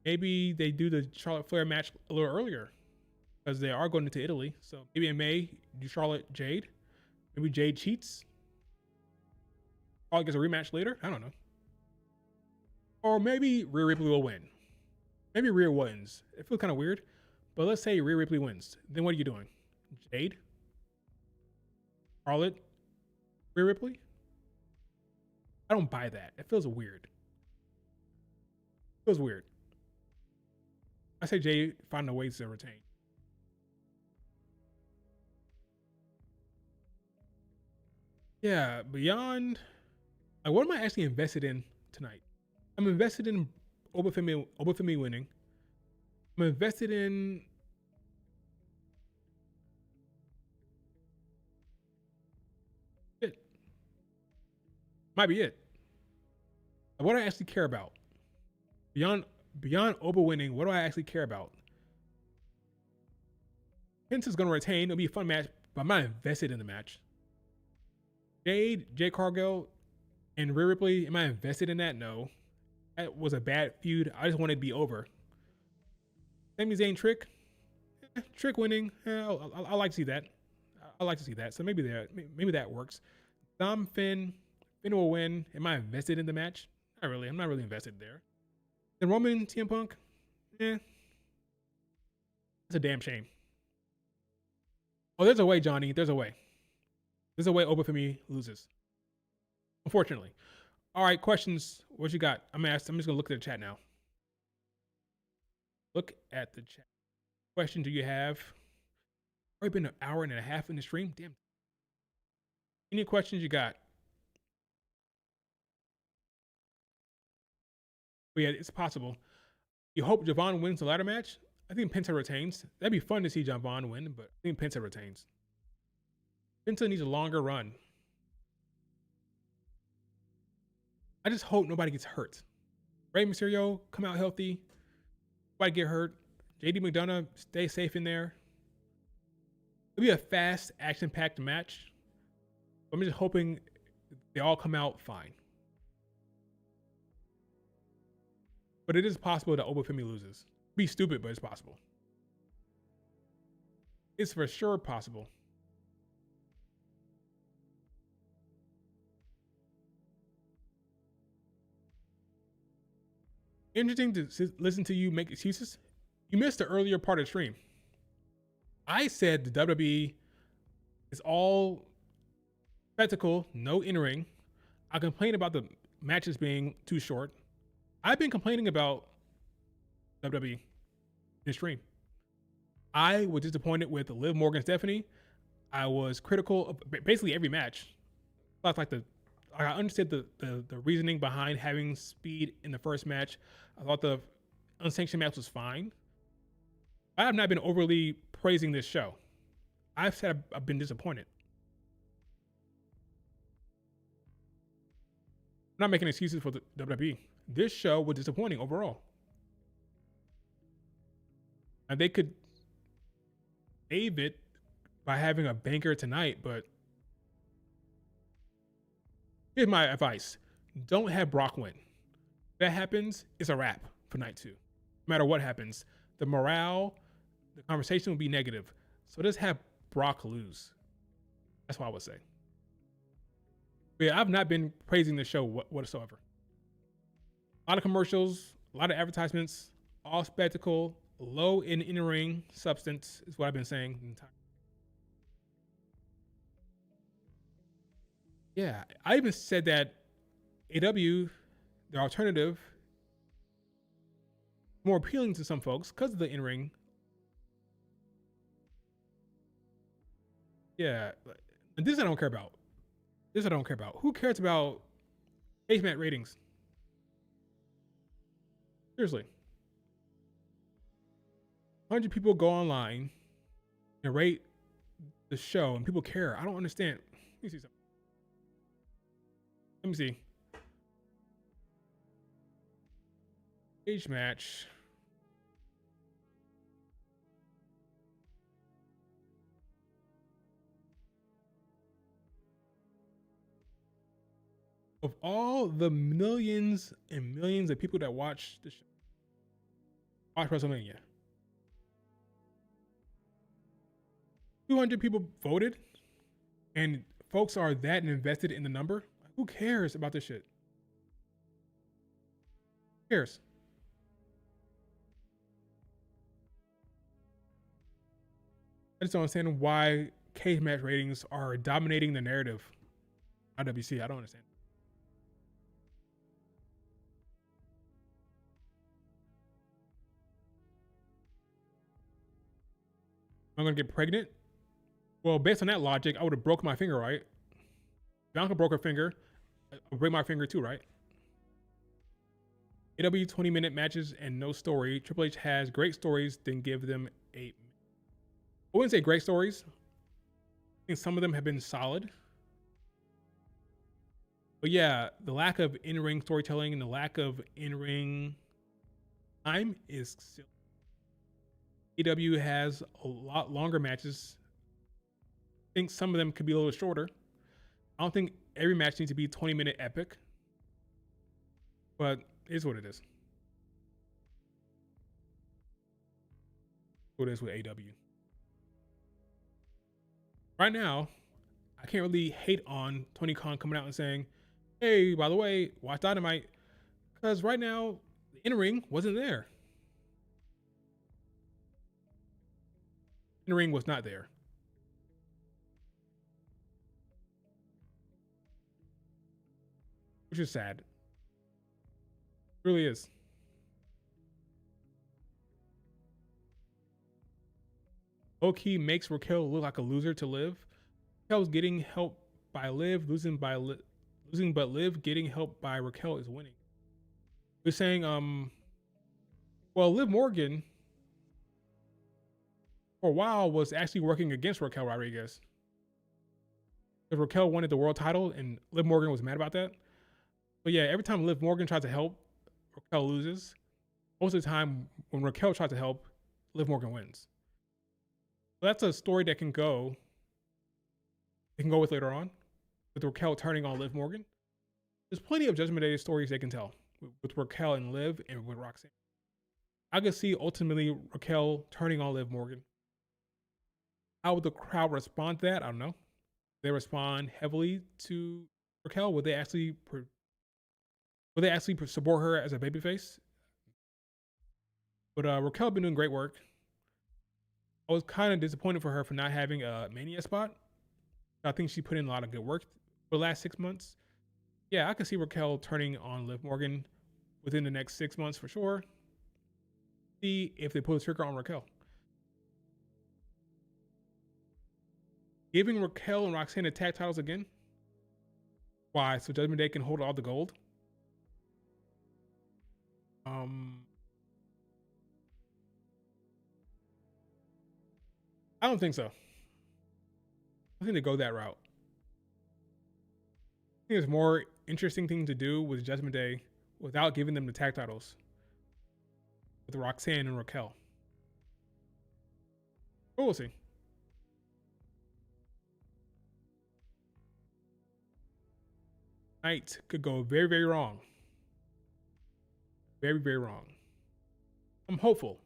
Maybe they do the Charlotte Flair match a little earlier because they are going into Italy. So maybe in May, do Charlotte Jade. Maybe Jade cheats. Charlotte gets a rematch later. I don't know. Or maybe Rhea Ripley will win. Maybe Rhea wins. It feels kind of weird. But let's say Rhea Ripley wins. Then what are you doing? Jade? Charlotte? Rhea Ripley? I don't buy that. It feels weird. It feels weird. I say Jade find a way to retain. Yeah, beyond... Like, what am I actually invested in tonight? I'm invested in Obafemi winning. I'm invested in it. Might be it. What do I actually care about? Beyond Oba winning, what do I actually care about? Pence is gonna retain. It'll be a fun match, but I'm not invested in the match. Jade Cargill, and Rhea Ripley, am I invested in that? No. That was a bad feud. I just wanted it to be over. Sami Zayn Trick. Trick winning. I like to see that. I like to see that. So maybe that works. Dom Finn will win. Am I invested in the match? Not really. I'm not really invested there. Then Roman CM Punk. That's a damn shame. Oh, there's a way, Johnny. There's a way. There's a way Obafemi loses. Unfortunately. All right, questions. What you got? I'm just gonna look at the chat now. Look at the chat. Question do you have? Already been an hour and a half in the stream. Damn. Any questions you got? But yeah, it's possible. You hope Javon wins the ladder match? I think Penta retains. That'd be fun to see Javon win, but I think Penta retains. Penta needs a longer run. I just hope nobody gets hurt. Rey Mysterio, come out healthy. Nobody get hurt. JD McDonough, stay safe in there. It'll be a fast, action-packed match. I'm just hoping they all come out fine. But it is possible that Obafemi loses. Be stupid, but it's possible. It's for sure possible. Interesting to listen to you make excuses. You missed the earlier part of the stream. I said the WWE is all spectacle, no in-ring. I complained about the matches being too short. I've been complaining about WWE in the stream. I was disappointed with Liv Morgan Stephanie. I was critical of basically every match. I understood the reasoning behind having speed in the first match. I thought the unsanctioned match was fine. I have not been overly praising this show. I've said I've been disappointed. I'm not making excuses for the WWE. This show was disappointing overall. And they could save it by having a banker tonight, but here's my advice. Don't have Brock win. that happens, it's a wrap for night 2. No matter what happens, the morale, the conversation will be negative. So just have Brock lose. That's what I would say. But yeah, I've not been praising the show whatsoever. A lot of commercials, a lot of advertisements, all spectacle, low in ring substance is what I've been saying the entire. Yeah, I even said that AW, the alternative, more appealing to some folks because of the in ring. Yeah, this I don't care about. This I don't care about. Who cares about cage match ratings? Seriously. 100 people go online and rate the show and people care. I don't understand. Let me see something. Let me see. Cage match. Of all the millions and millions of people that watch the show, watch WrestleMania, 200 people voted, and folks are that invested in the number. Who cares about this shit? Who cares? I just don't understand why cage match ratings are dominating the narrative. IWC, I don't understand. I'm gonna get pregnant. Well, based on that logic, I would have broken my finger, right? Bianca broke her finger. I'll break my finger too, right? AW 20-minute matches and no story. Triple H has great stories, then give them I wouldn't say great stories. I think some of them have been solid. But yeah, the lack of in-ring storytelling and the lack of in-ring time is silly. AW has a lot longer matches. I think some of them could be a little shorter. I don't think every match needs to be 20-minute epic. But it is what it is. What it is with AW. Right now, I can't really hate on Tony Khan coming out and saying, hey, by the way, watch Dynamite. Because right now, the in-ring wasn't there. In-ring was not there. Which is sad. It really is. Low-key makes Raquel look like a loser to Liv. Raquel's getting help by Liv, losing but Liv getting help by Raquel is winning. We're saying, well, Liv Morgan for a while was actually working against Raquel Rodriguez. Because Raquel wanted the world title and Liv Morgan was mad about that. But yeah, every time Liv Morgan tries to help, Raquel loses. Most of the time, when Raquel tries to help, Liv Morgan wins. So that's a story that can go. They can go with later on, with Raquel turning on Liv Morgan. There's plenty of Judgment Day stories they can tell with Raquel and Liv and with Roxanne. I could see ultimately Raquel turning on Liv Morgan. How would the crowd respond to that? I don't know. They respond heavily to Raquel. Would they actually support her as a babyface? But Raquel been doing great work. I was kind of disappointed for her for not having a Mania spot. I think she put in a lot of good work for the last 6 months. Yeah, I could see Raquel turning on Liv Morgan within the next 6 months for sure. See if they pull the trigger on Raquel. Giving Raquel and Roxanne the tag titles again? Why? So Judgment Day can hold all the gold? I don't think so. I think they go that route. I think there's more interesting thing to do with Judgment Day without giving them the tag titles with Roxanne and Raquel. But we'll see. Night could go very, very wrong. very, very wrong. I'm hopeful.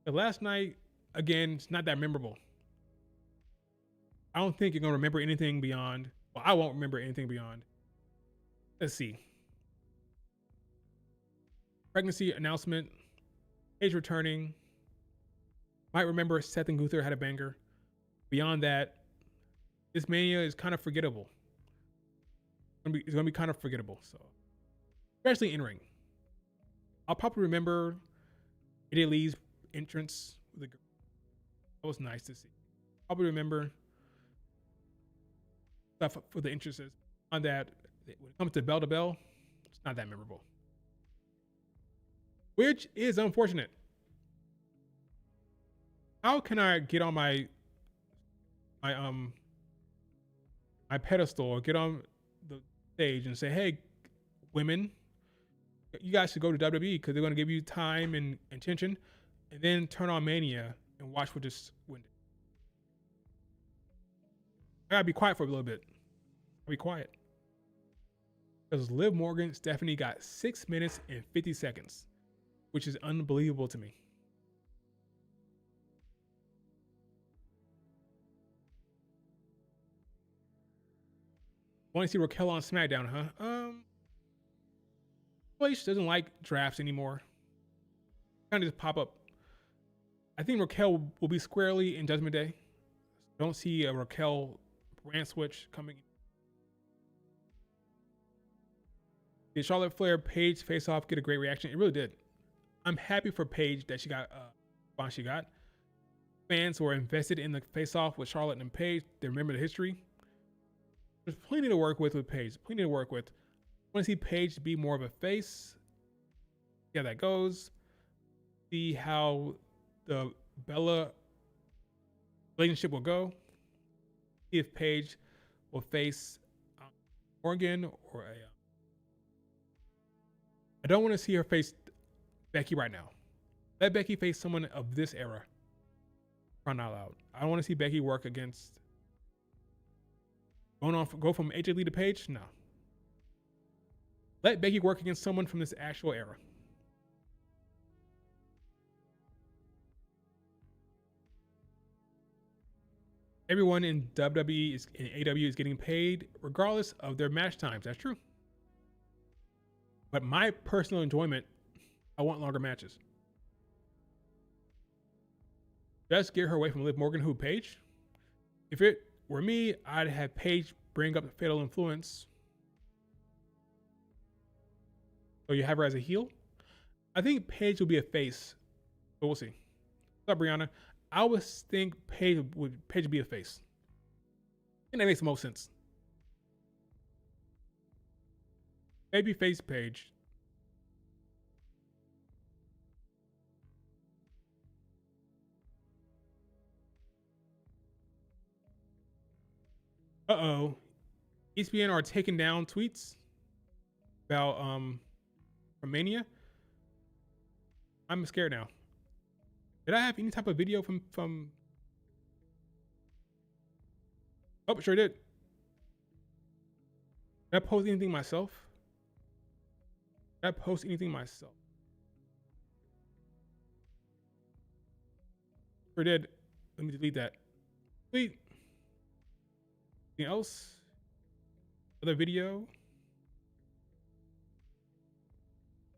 The last night, again, it's not that memorable. I don't think you're gonna remember anything beyond. Well, I won't remember anything beyond. Let's see. Pregnancy announcement. Age returning. Might remember Seth and Gunther had a banger. Beyond that, this Mania is kind of forgettable. It's gonna be kind of forgettable. So, especially in ring. I'll probably remember AJ Lee's entrance with the girl. That was nice to see. Probably remember stuff for the entrances. On that, when it comes to bell, it's not that memorable, which is unfortunate. How can I get on my my pedestal or get on the stage and say, "Hey, women, you guys should go to WWE because they're going to give you time and attention," and then turn on Mania and watch what just went. I gotta be quiet for a little bit. I'll be quiet because Liv Morgan, Stephanie got 6 minutes and 50 seconds, which is unbelievable to me. Want to see Raquel on SmackDown, huh? Place doesn't like drafts anymore. Kind of just pop up. I think Raquel will be squarely in Judgment Day. Don't see a Raquel brand switch coming. Did Charlotte Flair Paige face off get a great reaction? It really did. I'm happy for Paige that she got response she got. Fans who are invested in the face off with Charlotte and Paige, they remember the history. There's plenty to work with Paige. Plenty to work with. I want to see Paige be more of a face. See how that goes. See how the Bella relationship will go. See if Paige will face Morgan or a. I don't want to see her face Becky right now. Let Becky face someone of this era. Crying out loud. I don't want to see Becky work against. Go from AJ Lee to Paige? No. Let Becky work against someone from this actual era. Everyone in WWE is in AEW is getting paid regardless of their match times. That's true. But my personal enjoyment, I want longer matches. Just get her away from Liv Morgan, who Paige. If it were me, I'd have Paige bring up the Fatal Influence. So you have her as a heel. I think Paige will be a face, but we'll see. What's up, Brianna? I would think Paige would be a face. I think that makes the most sense. Maybe face Paige. Uh-oh. ESPN are taking down tweets about Romania. I'm scared now. Did I have any type of video from Oh, sure did. Did I post anything myself? Did I post anything myself? Sure did. Let me delete that. Delete. Anything else? Other video?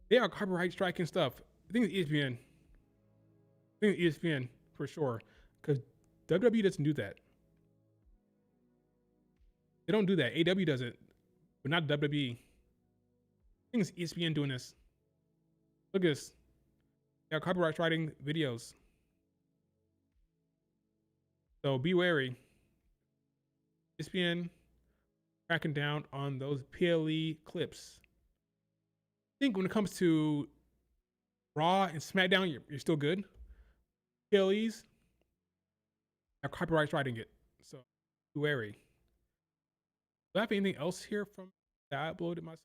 They are copyright striking stuff. I think it's ESPN. I think it's ESPN for sure. Because WWE doesn't do that. They don't do that. AW does it, but not WWE. I think it's ESPN doing this. Look at this. They are copyright striking videos. So be wary. ESPN cracking down on those PLE clips. I think when it comes to Raw and SmackDown, you're still good. PLEs are copyright striking it. So be wary. Do I have anything else here from that I uploaded myself?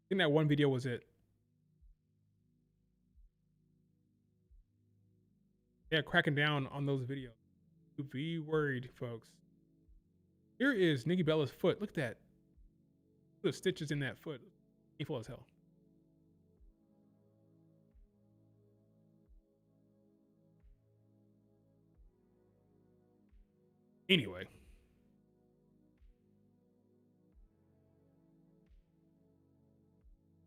I think that one video was it. Yeah, cracking down on those videos. Be worried, folks. Here is Nikki Bella's foot. Look at that. Look at the stitches in that foot. Painful as hell. Anyway.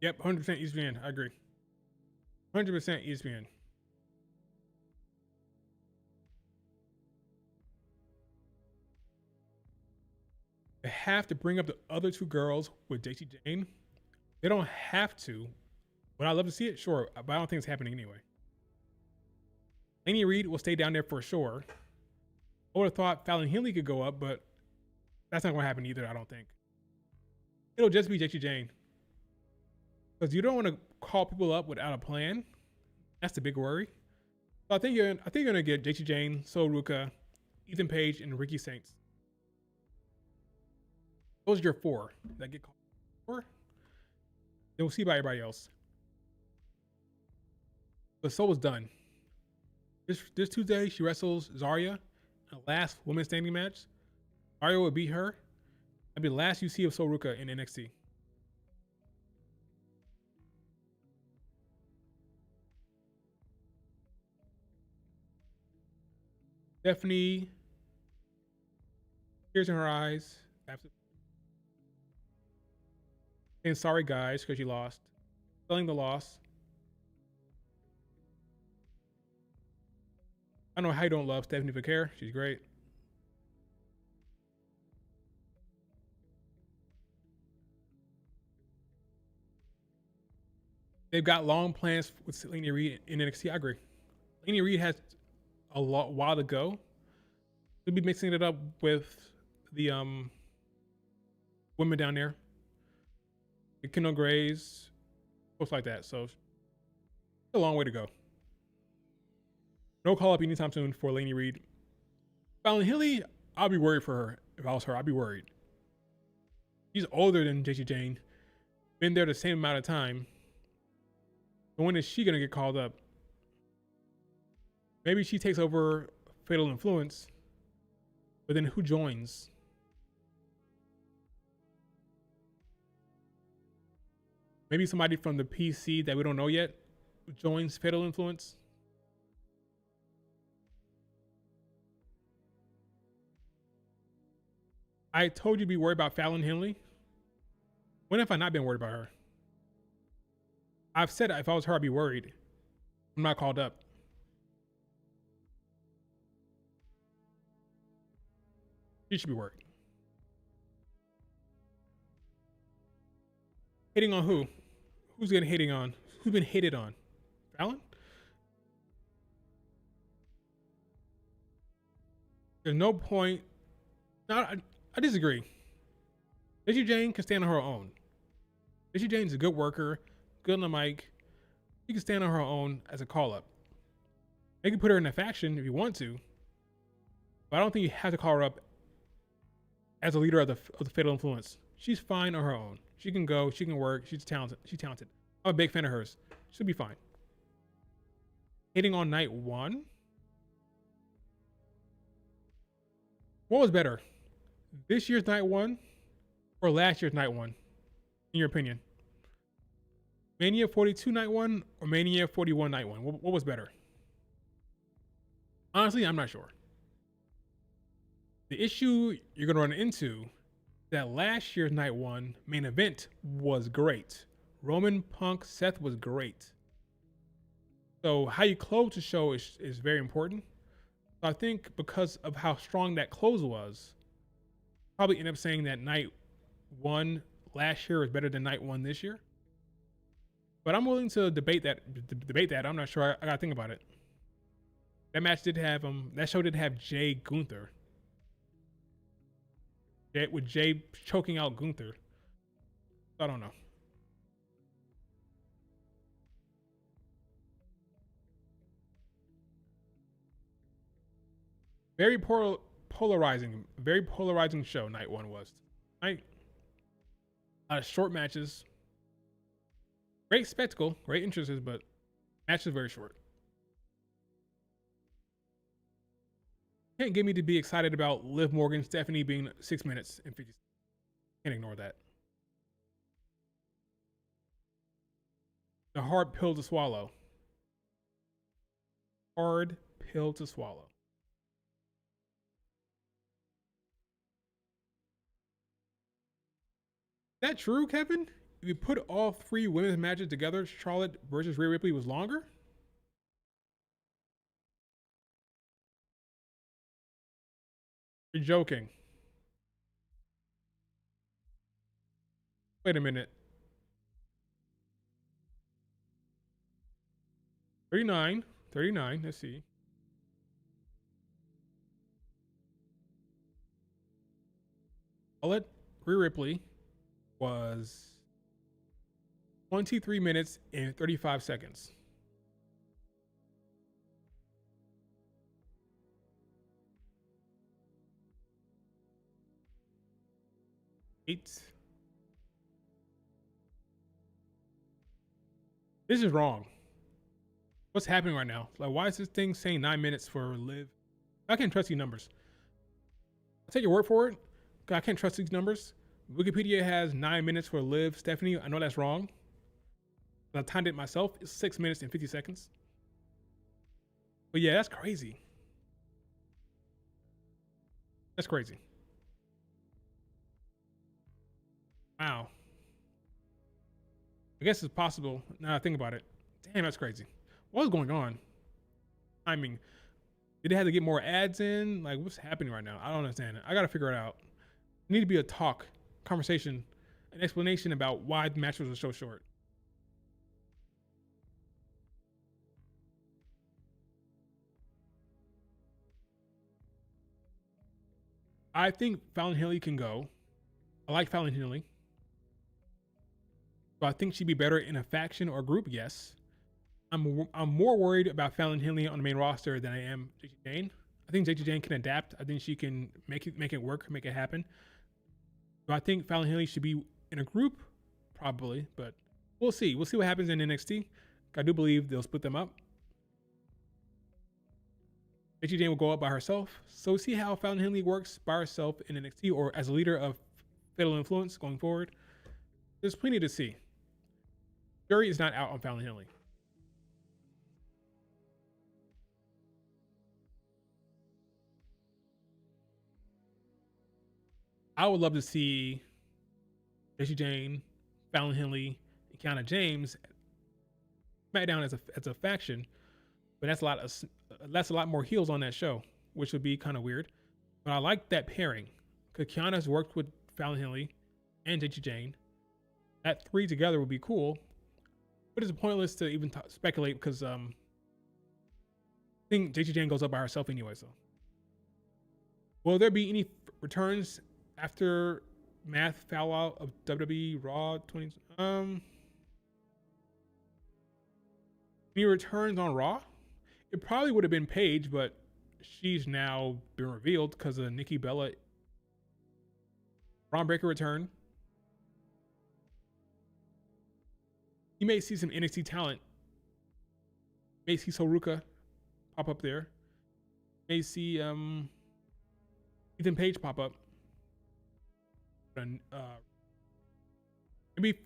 Yep, 100% ESPN. I agree. 100% ESPN. They have to bring up the other two girls with JC Jane. They don't have to. Would I love to see it? Sure, but I don't think it's happening anyway. Laney Reed will stay down there for sure. I would have thought Fallon Henley could go up, but that's not going to happen either, I don't think. It'll just be JC Jane. Because you don't want to call people up without a plan. That's the big worry. So I think you're going to get JC Jane, Sol Ruka, Ethan Page, and Ricky Saints. Those are your four that get called. Four? Then we'll see about everybody else. But Sol was done. This Tuesday, she wrestles Zarya in the last women's standing match. Zarya will beat her. That'll be the last you see of Sol Ruka in NXT. Stephanie, tears in her eyes. Absolutely. And sorry, guys, because she lost. Selling the loss. I don't know how you don't love Stephanie Vaquer. She's great. They've got long plans with Laney Reed in NXT. I agree. Laney Reed has a while to go. We'll be mixing it up with the women down there. The Kendall Grays, folks like that. So, a long way to go. No call up anytime soon for Laney Reed. Fallon Henley, I'll be worried for her. If I was her, I'd be worried. She's older than JC Jane. Been there the same amount of time. But when is she going to get called up? Maybe she takes over Fatal Influence. But then who joins? Maybe somebody from the PC that we don't know yet joins Fatal Influence. I told you to be worried about Fallon Henley. When have I not been worried about her? I've said if I was her, I'd be worried. I'm not called up. She should be worried. Hitting on who? Who's getting hating on? Who's been hated on? Fallon? There's no point. I disagree. JC Jane can stand on her own. JC Jane's a good worker, good on the mic. She can stand on her own as a call-up. They can put her in a faction if you want to, but I don't think you have to call her up as a leader of the Fatal Influence. She's fine on her own. She can go. She can work. She's talented. I'm a big fan of hers. She'll be fine. Hitting on night one. What was better? This year's night one or last year's night one, in your opinion? Mania 42 night one or Mania 41 night one? What was better? Honestly, I'm not sure. The issue you're going to run into that last year's night one main event was great. Roman, Punk, Seth was great. So how you close the show is very important. So I think because of how strong that close was, probably end up saying that night one last year is better than night one this year. But I'm willing to debate that. I'm not sure. I gotta think about it. That match did have that show did have Jay Gunther. With Jay choking out Gunther. I don't know. Very polarizing show night one was. Short matches. Great spectacle, great entrances, but matches very short. Can't get me to be excited about Liv Morgan, Stephanie being 6 minutes and 50. Can't ignore that. The hard pill to swallow. Hard pill to swallow. Is that true, Kevin? If you put all 3 women's matches together, Charlotte versus Rhea Ripley was longer? You're joking. Wait a minute. 39. 39. Let's see. Charlotte Rhea Ripley was 23 minutes and 35 seconds. This is wrong. What's happening right now? Like, why is this thing saying 9 minutes for Liv? I can't trust these numbers. I'll take your word for it. I can't trust these numbers. Wikipedia has 9 minutes for Liv Stephanie. I know that's wrong. I timed it myself. It's 6 minutes and 50 seconds. But yeah, that's crazy. That's crazy. Wow. I guess it's possible now I think about it. Damn, that's crazy. What was going on? I mean, did they have to get more ads in? Like, what's happening right now? I don't understand it. I got to figure it out. There need to be a conversation, an explanation about why the matches were so short. I think Fallon Henley can go. I like Fallon Henley. So I think she'd be better in a faction or group, yes. I'm more worried about Fallon Henley on the main roster than I am JT Jane. I think JT Jane can adapt. I think she can make it work, make it happen. So I think Fallon Henley should be in a group, probably, but we'll see. We'll see what happens in NXT. I do believe they'll split them up. JT Jane will go up by herself. So see how Fallon Henley works by herself in NXT or as a leader of Fatal Influence going forward. There's plenty to see. Jury is not out on Fallon Henley. I would love to see JT Jane, Fallon Henley, and Kiana James SmackDown as a faction, but that's a lot more heels on that show, which would be kind of weird. But I like that pairing because Kiana's worked with Fallon Henley and JT Jane. That 3 together would be cool, but it's pointless to even speculate because I think JT Jane goes up by herself anyway. So, will there be any returns after math fallout of WWE Raw 20? Any returns on Raw? It probably would have been Paige, but she's now been revealed because of Nikki Bella. Braun Breaker return. You may see some NXT talent. You may see Soruka pop up there. You may see Ethan Page pop up. Maybe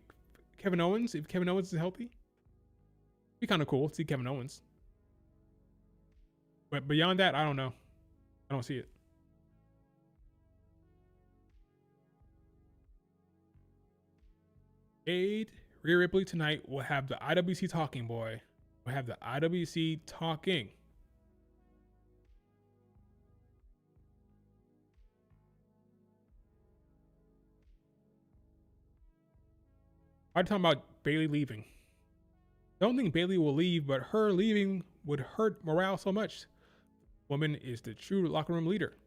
Kevin Owens, if Kevin Owens is healthy. It'd be kind of cool to see Kevin Owens. But beyond that, I don't know. I don't see it. Jade, Rhea Ripley tonight will have the IWC talking, boy. We'll have the IWC talking. I'm talking about Bayley leaving. I don't think Bayley will leave, but her leaving would hurt morale so much. Woman is the true locker room leader.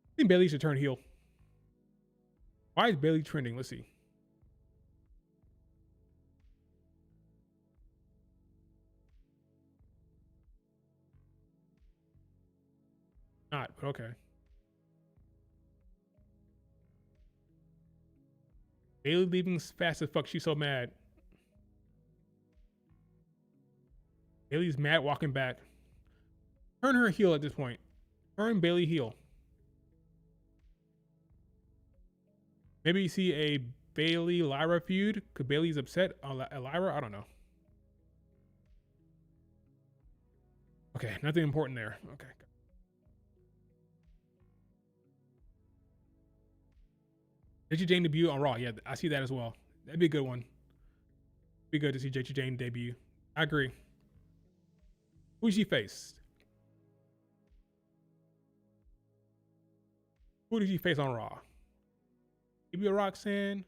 I think Bayley should turn heel. Why is Bayley trending? Let's see. Not, but okay. Bayley leaving fast as fuck. She's so mad. Bailey's mad walking back. Turn her heel at this point. Turn Bailey heel. Maybe you see a Bailey Lyra feud because Bailey's upset at Lyra. I don't know. Okay, nothing important there. Okay. JT Jane debut on Raw. Yeah, I see that as well. That'd be a good one. Be good to see JT Jane debut. I agree. Who's she face? Who did she face on Raw? Maybe a Roxanne.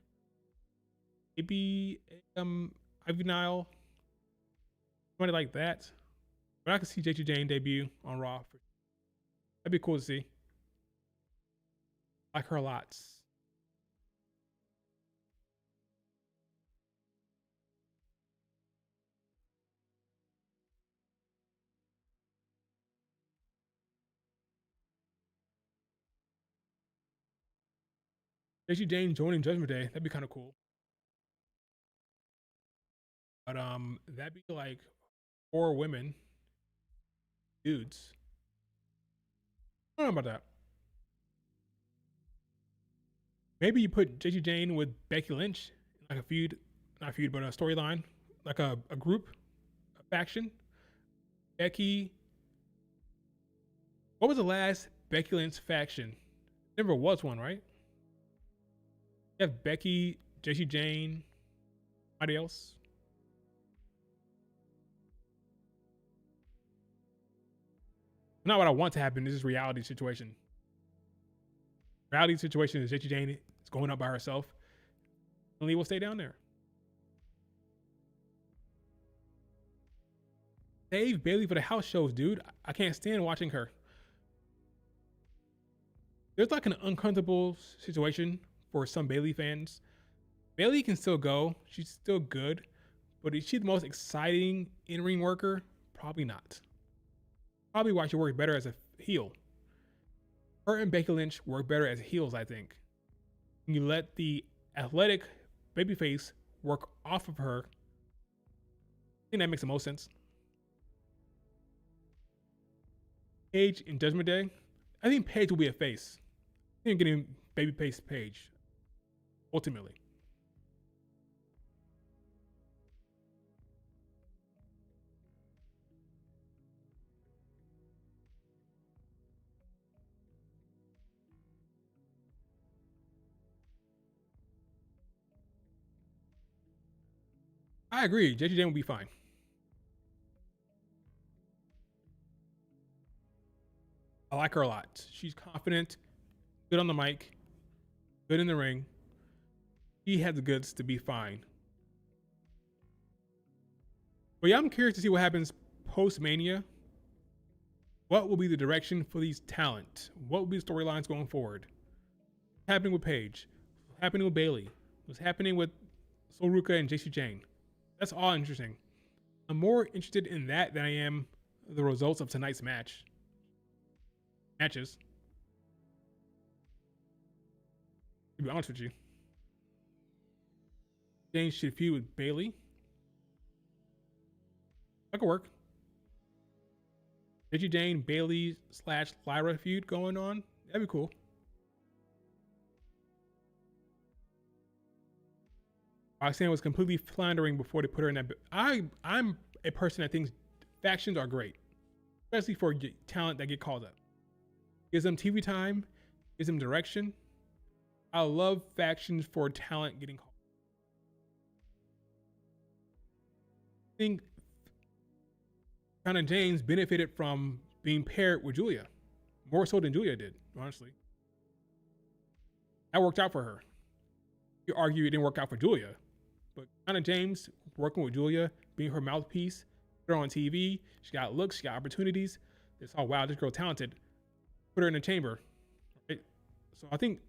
Maybe Ivy Nile. Somebody like that. But I could see JT Jane debut on Raw. That'd be cool to see. I like her a lot. JT Jane joining Judgment Day. That'd be kind of cool. But that'd be like 4 women, dudes. I don't know about that. Maybe you put JT Jane with Becky Lynch, like a feud, not a feud, but a storyline, like a group, a faction. Becky. What was the last Becky Lynch faction? Never was one, right? You have Becky, JT Jane, anybody else? Not what I want to happen. This is reality situation. Reality situation is JT Jane is going up by herself. And Lee will stay down there. Save Bailey for the house shows, dude. I can't stand watching her. There's like an uncomfortable situation for some Bailey fans. Bailey can still go. She's still good. But is she the most exciting in-ring worker? Probably not. Probably why she works better as a heel. Her and Becky Lynch work better as heels, I think. You let the athletic babyface work off of her. I think that makes the most sense. Paige in Judgment Day. I think Paige will be a face. I think getting babyface Paige. Ultimately. I agree. JJ Jane will be fine. I like her a lot. She's confident, good on the mic, good in the ring. She has the goods to be fine. But yeah, I'm curious to see what happens post Mania. What will be the direction for these talent? What will be the storylines going forward? What's happening with Paige? What's happening with Bailey? What's happening with Soruka and JC Jane? That's all interesting. I'm more interested in that than I am the results of tonight's matches. To be honest with you, Jane should feud with Bailey. That could work. JG Jane, Bailey / Lyra feud going on. That'd be cool. Roxanne was completely floundering before they put her in that. I'm a person that thinks factions are great, especially for talent that get called up. Gives them TV time, gives them direction. I love factions for talent getting called. I think Kiana James benefited from being paired with Julia, more so than Julia did, honestly. That worked out for her. You argue it didn't work out for Julia, but Kiana James working with Julia, being her mouthpiece, put her on TV. She got looks, she got opportunities. They saw, wow, this girl talented. Put her in the chamber. Right? So I think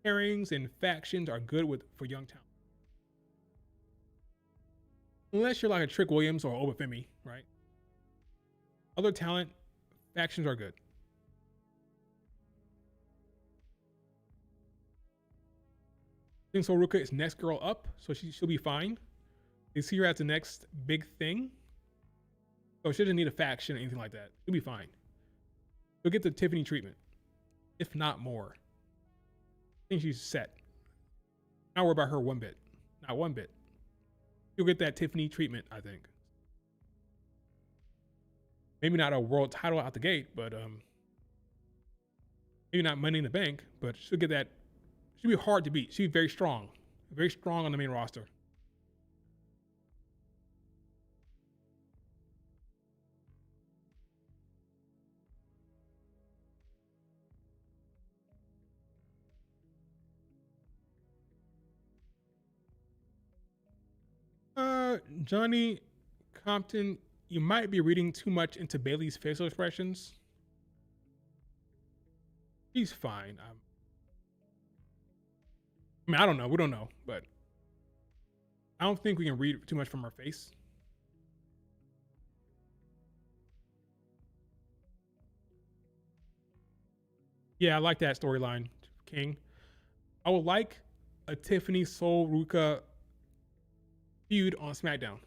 pairings and factions are good for young talent. Unless you're like a Trick Williams or Obafemi, right? Other talent, factions are good. I think Soruka is next girl up, so she'll be fine. They see her as the next big thing. So she doesn't need a faction or anything like that. She'll be fine. She'll get the Tiffany treatment, if not more. I think she's set. Not worry about her one bit. Not one bit. She'll get that Tiffany treatment, I think. Maybe not a world title out the gate, but maybe not Money in the Bank, but she'll get that. She'll be hard to beat. She'll be very strong on the main roster. Johnny Compton, you might be reading too much into Bailey's facial expressions. She's fine. I mean, I don't know. We don't know, but I don't think we can read too much from her face. Yeah, I like that storyline, King. I would like a Tiffany Soul Ruka feud on SmackDown.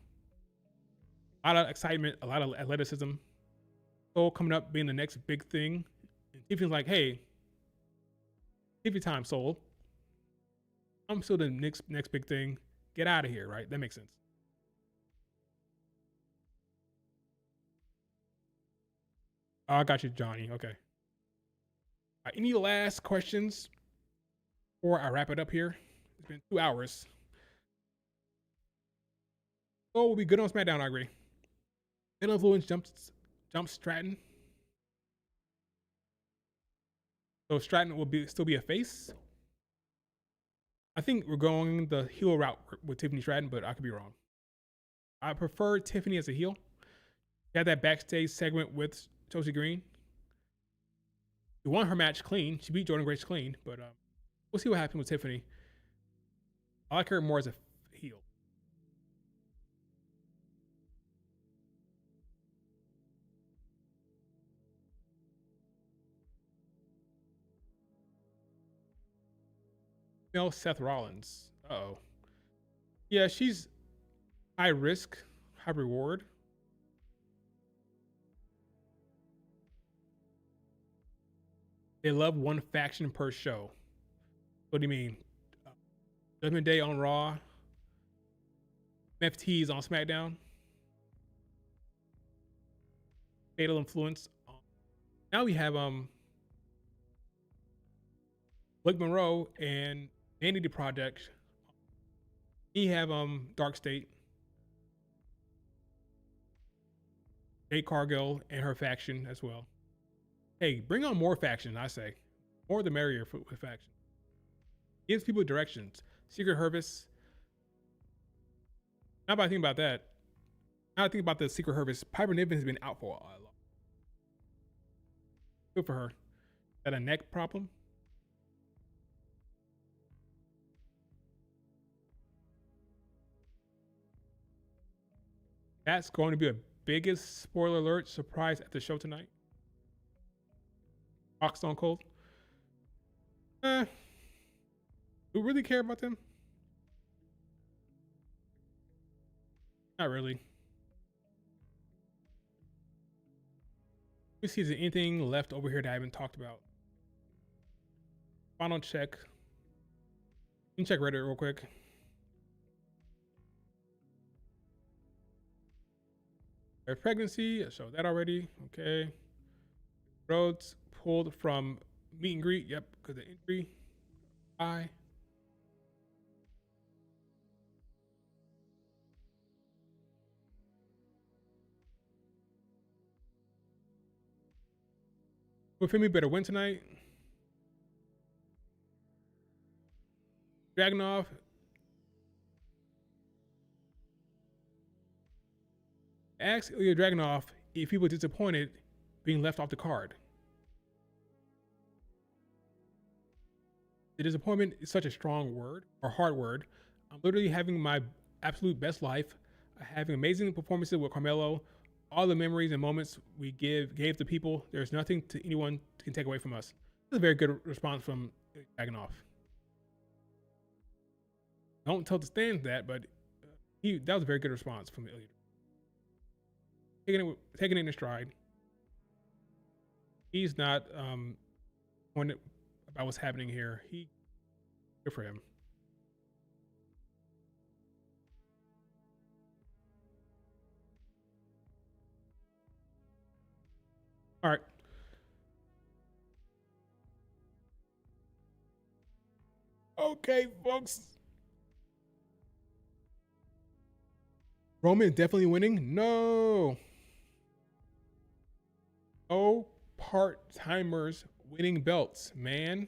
A lot of excitement, a lot of athleticism. Soul coming up being the next big thing. And Tiffany's like, hey, Tiffany time, Soul. I'm still the next big thing. Get out of here, right? That makes sense. Oh, I got you, Johnny. Okay. Any last questions before I wrap it up here? It's been 2 hours. Soul will be good on SmackDown, I agree. Middle influence jumps Stratton. So Stratton will still be a face. I think we're going the heel route with Tiffany Stratton, but I could be wrong. I prefer Tiffany as a heel. She had that backstage segment with Chelsea Green. She won her match clean. She beat Jordan Grace clean, but we'll see what happens with Tiffany. I like her more as a heel. Seth Rollins. Uh-oh. Yeah, she's high risk, high reward. They love one faction per show. What do you mean? Judgment Day on Raw, FTs on SmackDown, Fatal Influence. Now we have Blake Monroe and Vanity Project. We have Dark State, Jade Cargill and her faction as well. Hey, bring on more faction, I say. More the merrier with faction. Gives people directions. Secret Service. Now that I think about that, now I think about the Secret Service, Piper Niven has been out for a while. Good for her. Is that a neck problem? That's going to be a biggest spoiler alert surprise at the show tonight. Rock Stone Cold. Do we really care about them? Not really. Let me see if there's anything left over here that I haven't talked about. Final check. Let me check Reddit real quick. Their pregnancy, I showed that already. Okay. Rhodes pulled from meet and greet. Yep, because of injury. Bye. Will Femi better win tonight? Dragunov. Ask Ilya Dragunov if he was disappointed being left off the card. The disappointment is such a strong word or hard word. I'm literally having my absolute best life, having amazing performances with Carmelo, all the memories and moments we gave to people. There's nothing to anyone can take away from us. That's a very good response from Dragunov. Don't tell the stands that, but that was a very good response from Ilya. taking it in stride. He's not pointed about what's happening here. Good for him. All right. Okay, folks. Roman is definitely winning. No. Oh, part-timers winning belts, man.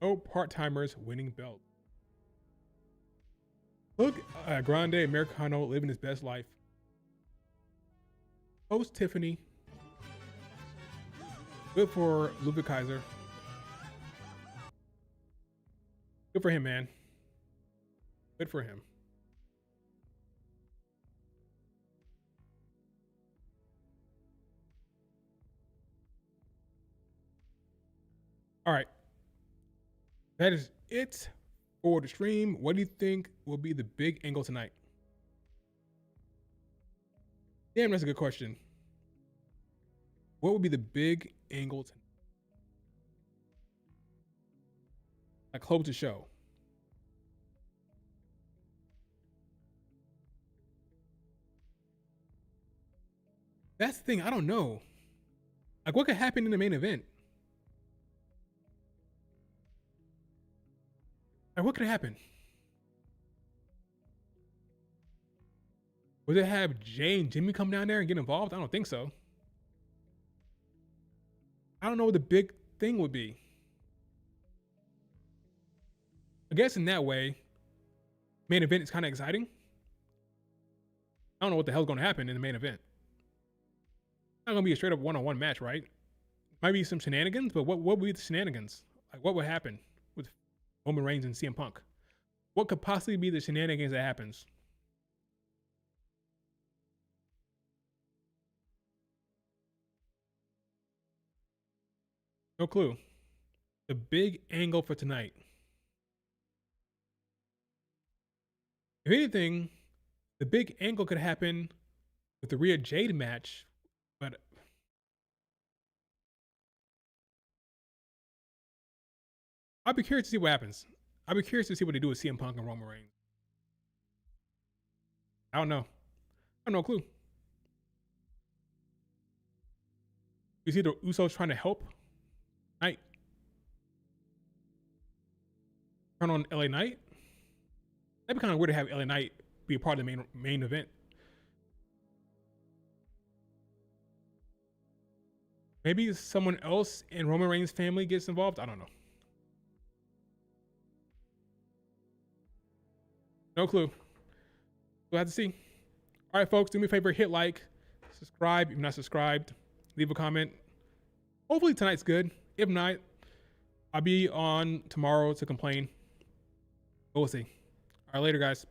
Oh, part-timers winning belts. Look, Grande Americano living his best life. Host Tiffany. Good for Ludwig Kaiser. Good for him, man. Good for him. All right. That is it for the stream. What do you think will be the big angle tonight? Damn, that's a good question. What would be the big angle tonight? I close the show. That's the thing. I don't know. Like, what could happen in the main event? Like, what could happen? Would it have Jay and Jimmy come down there and get involved? I don't think so. I don't know what the big thing would be. I guess in that way, main event is kind of exciting. I don't know what the hell's going to happen in the main event. It's not going to be a straight up one-on-one match, right? Might be some shenanigans, but what would be the shenanigans? Like, what would happen with Roman Reigns and CM Punk? What could possibly be the shenanigans that happens? No clue. The big angle for tonight. If anything, the big angle could happen with the Rhea Jade match, but I'll be curious to see what happens. I'll be curious to see what they do with CM Punk and Roman Reigns. I don't know. I have no clue. You see the Usos trying to help Knight turn on LA Knight. That'd be kind of weird to have LA Knight be a part of the main event. Maybe someone else in Roman Reigns' family gets involved. I don't know. No clue. We'll have to see. All right, folks, do me a favor, hit like, subscribe if you're not subscribed, leave a comment. Hopefully tonight's good. If not, I'll be on tomorrow to complain. But we'll see. All right, later, guys.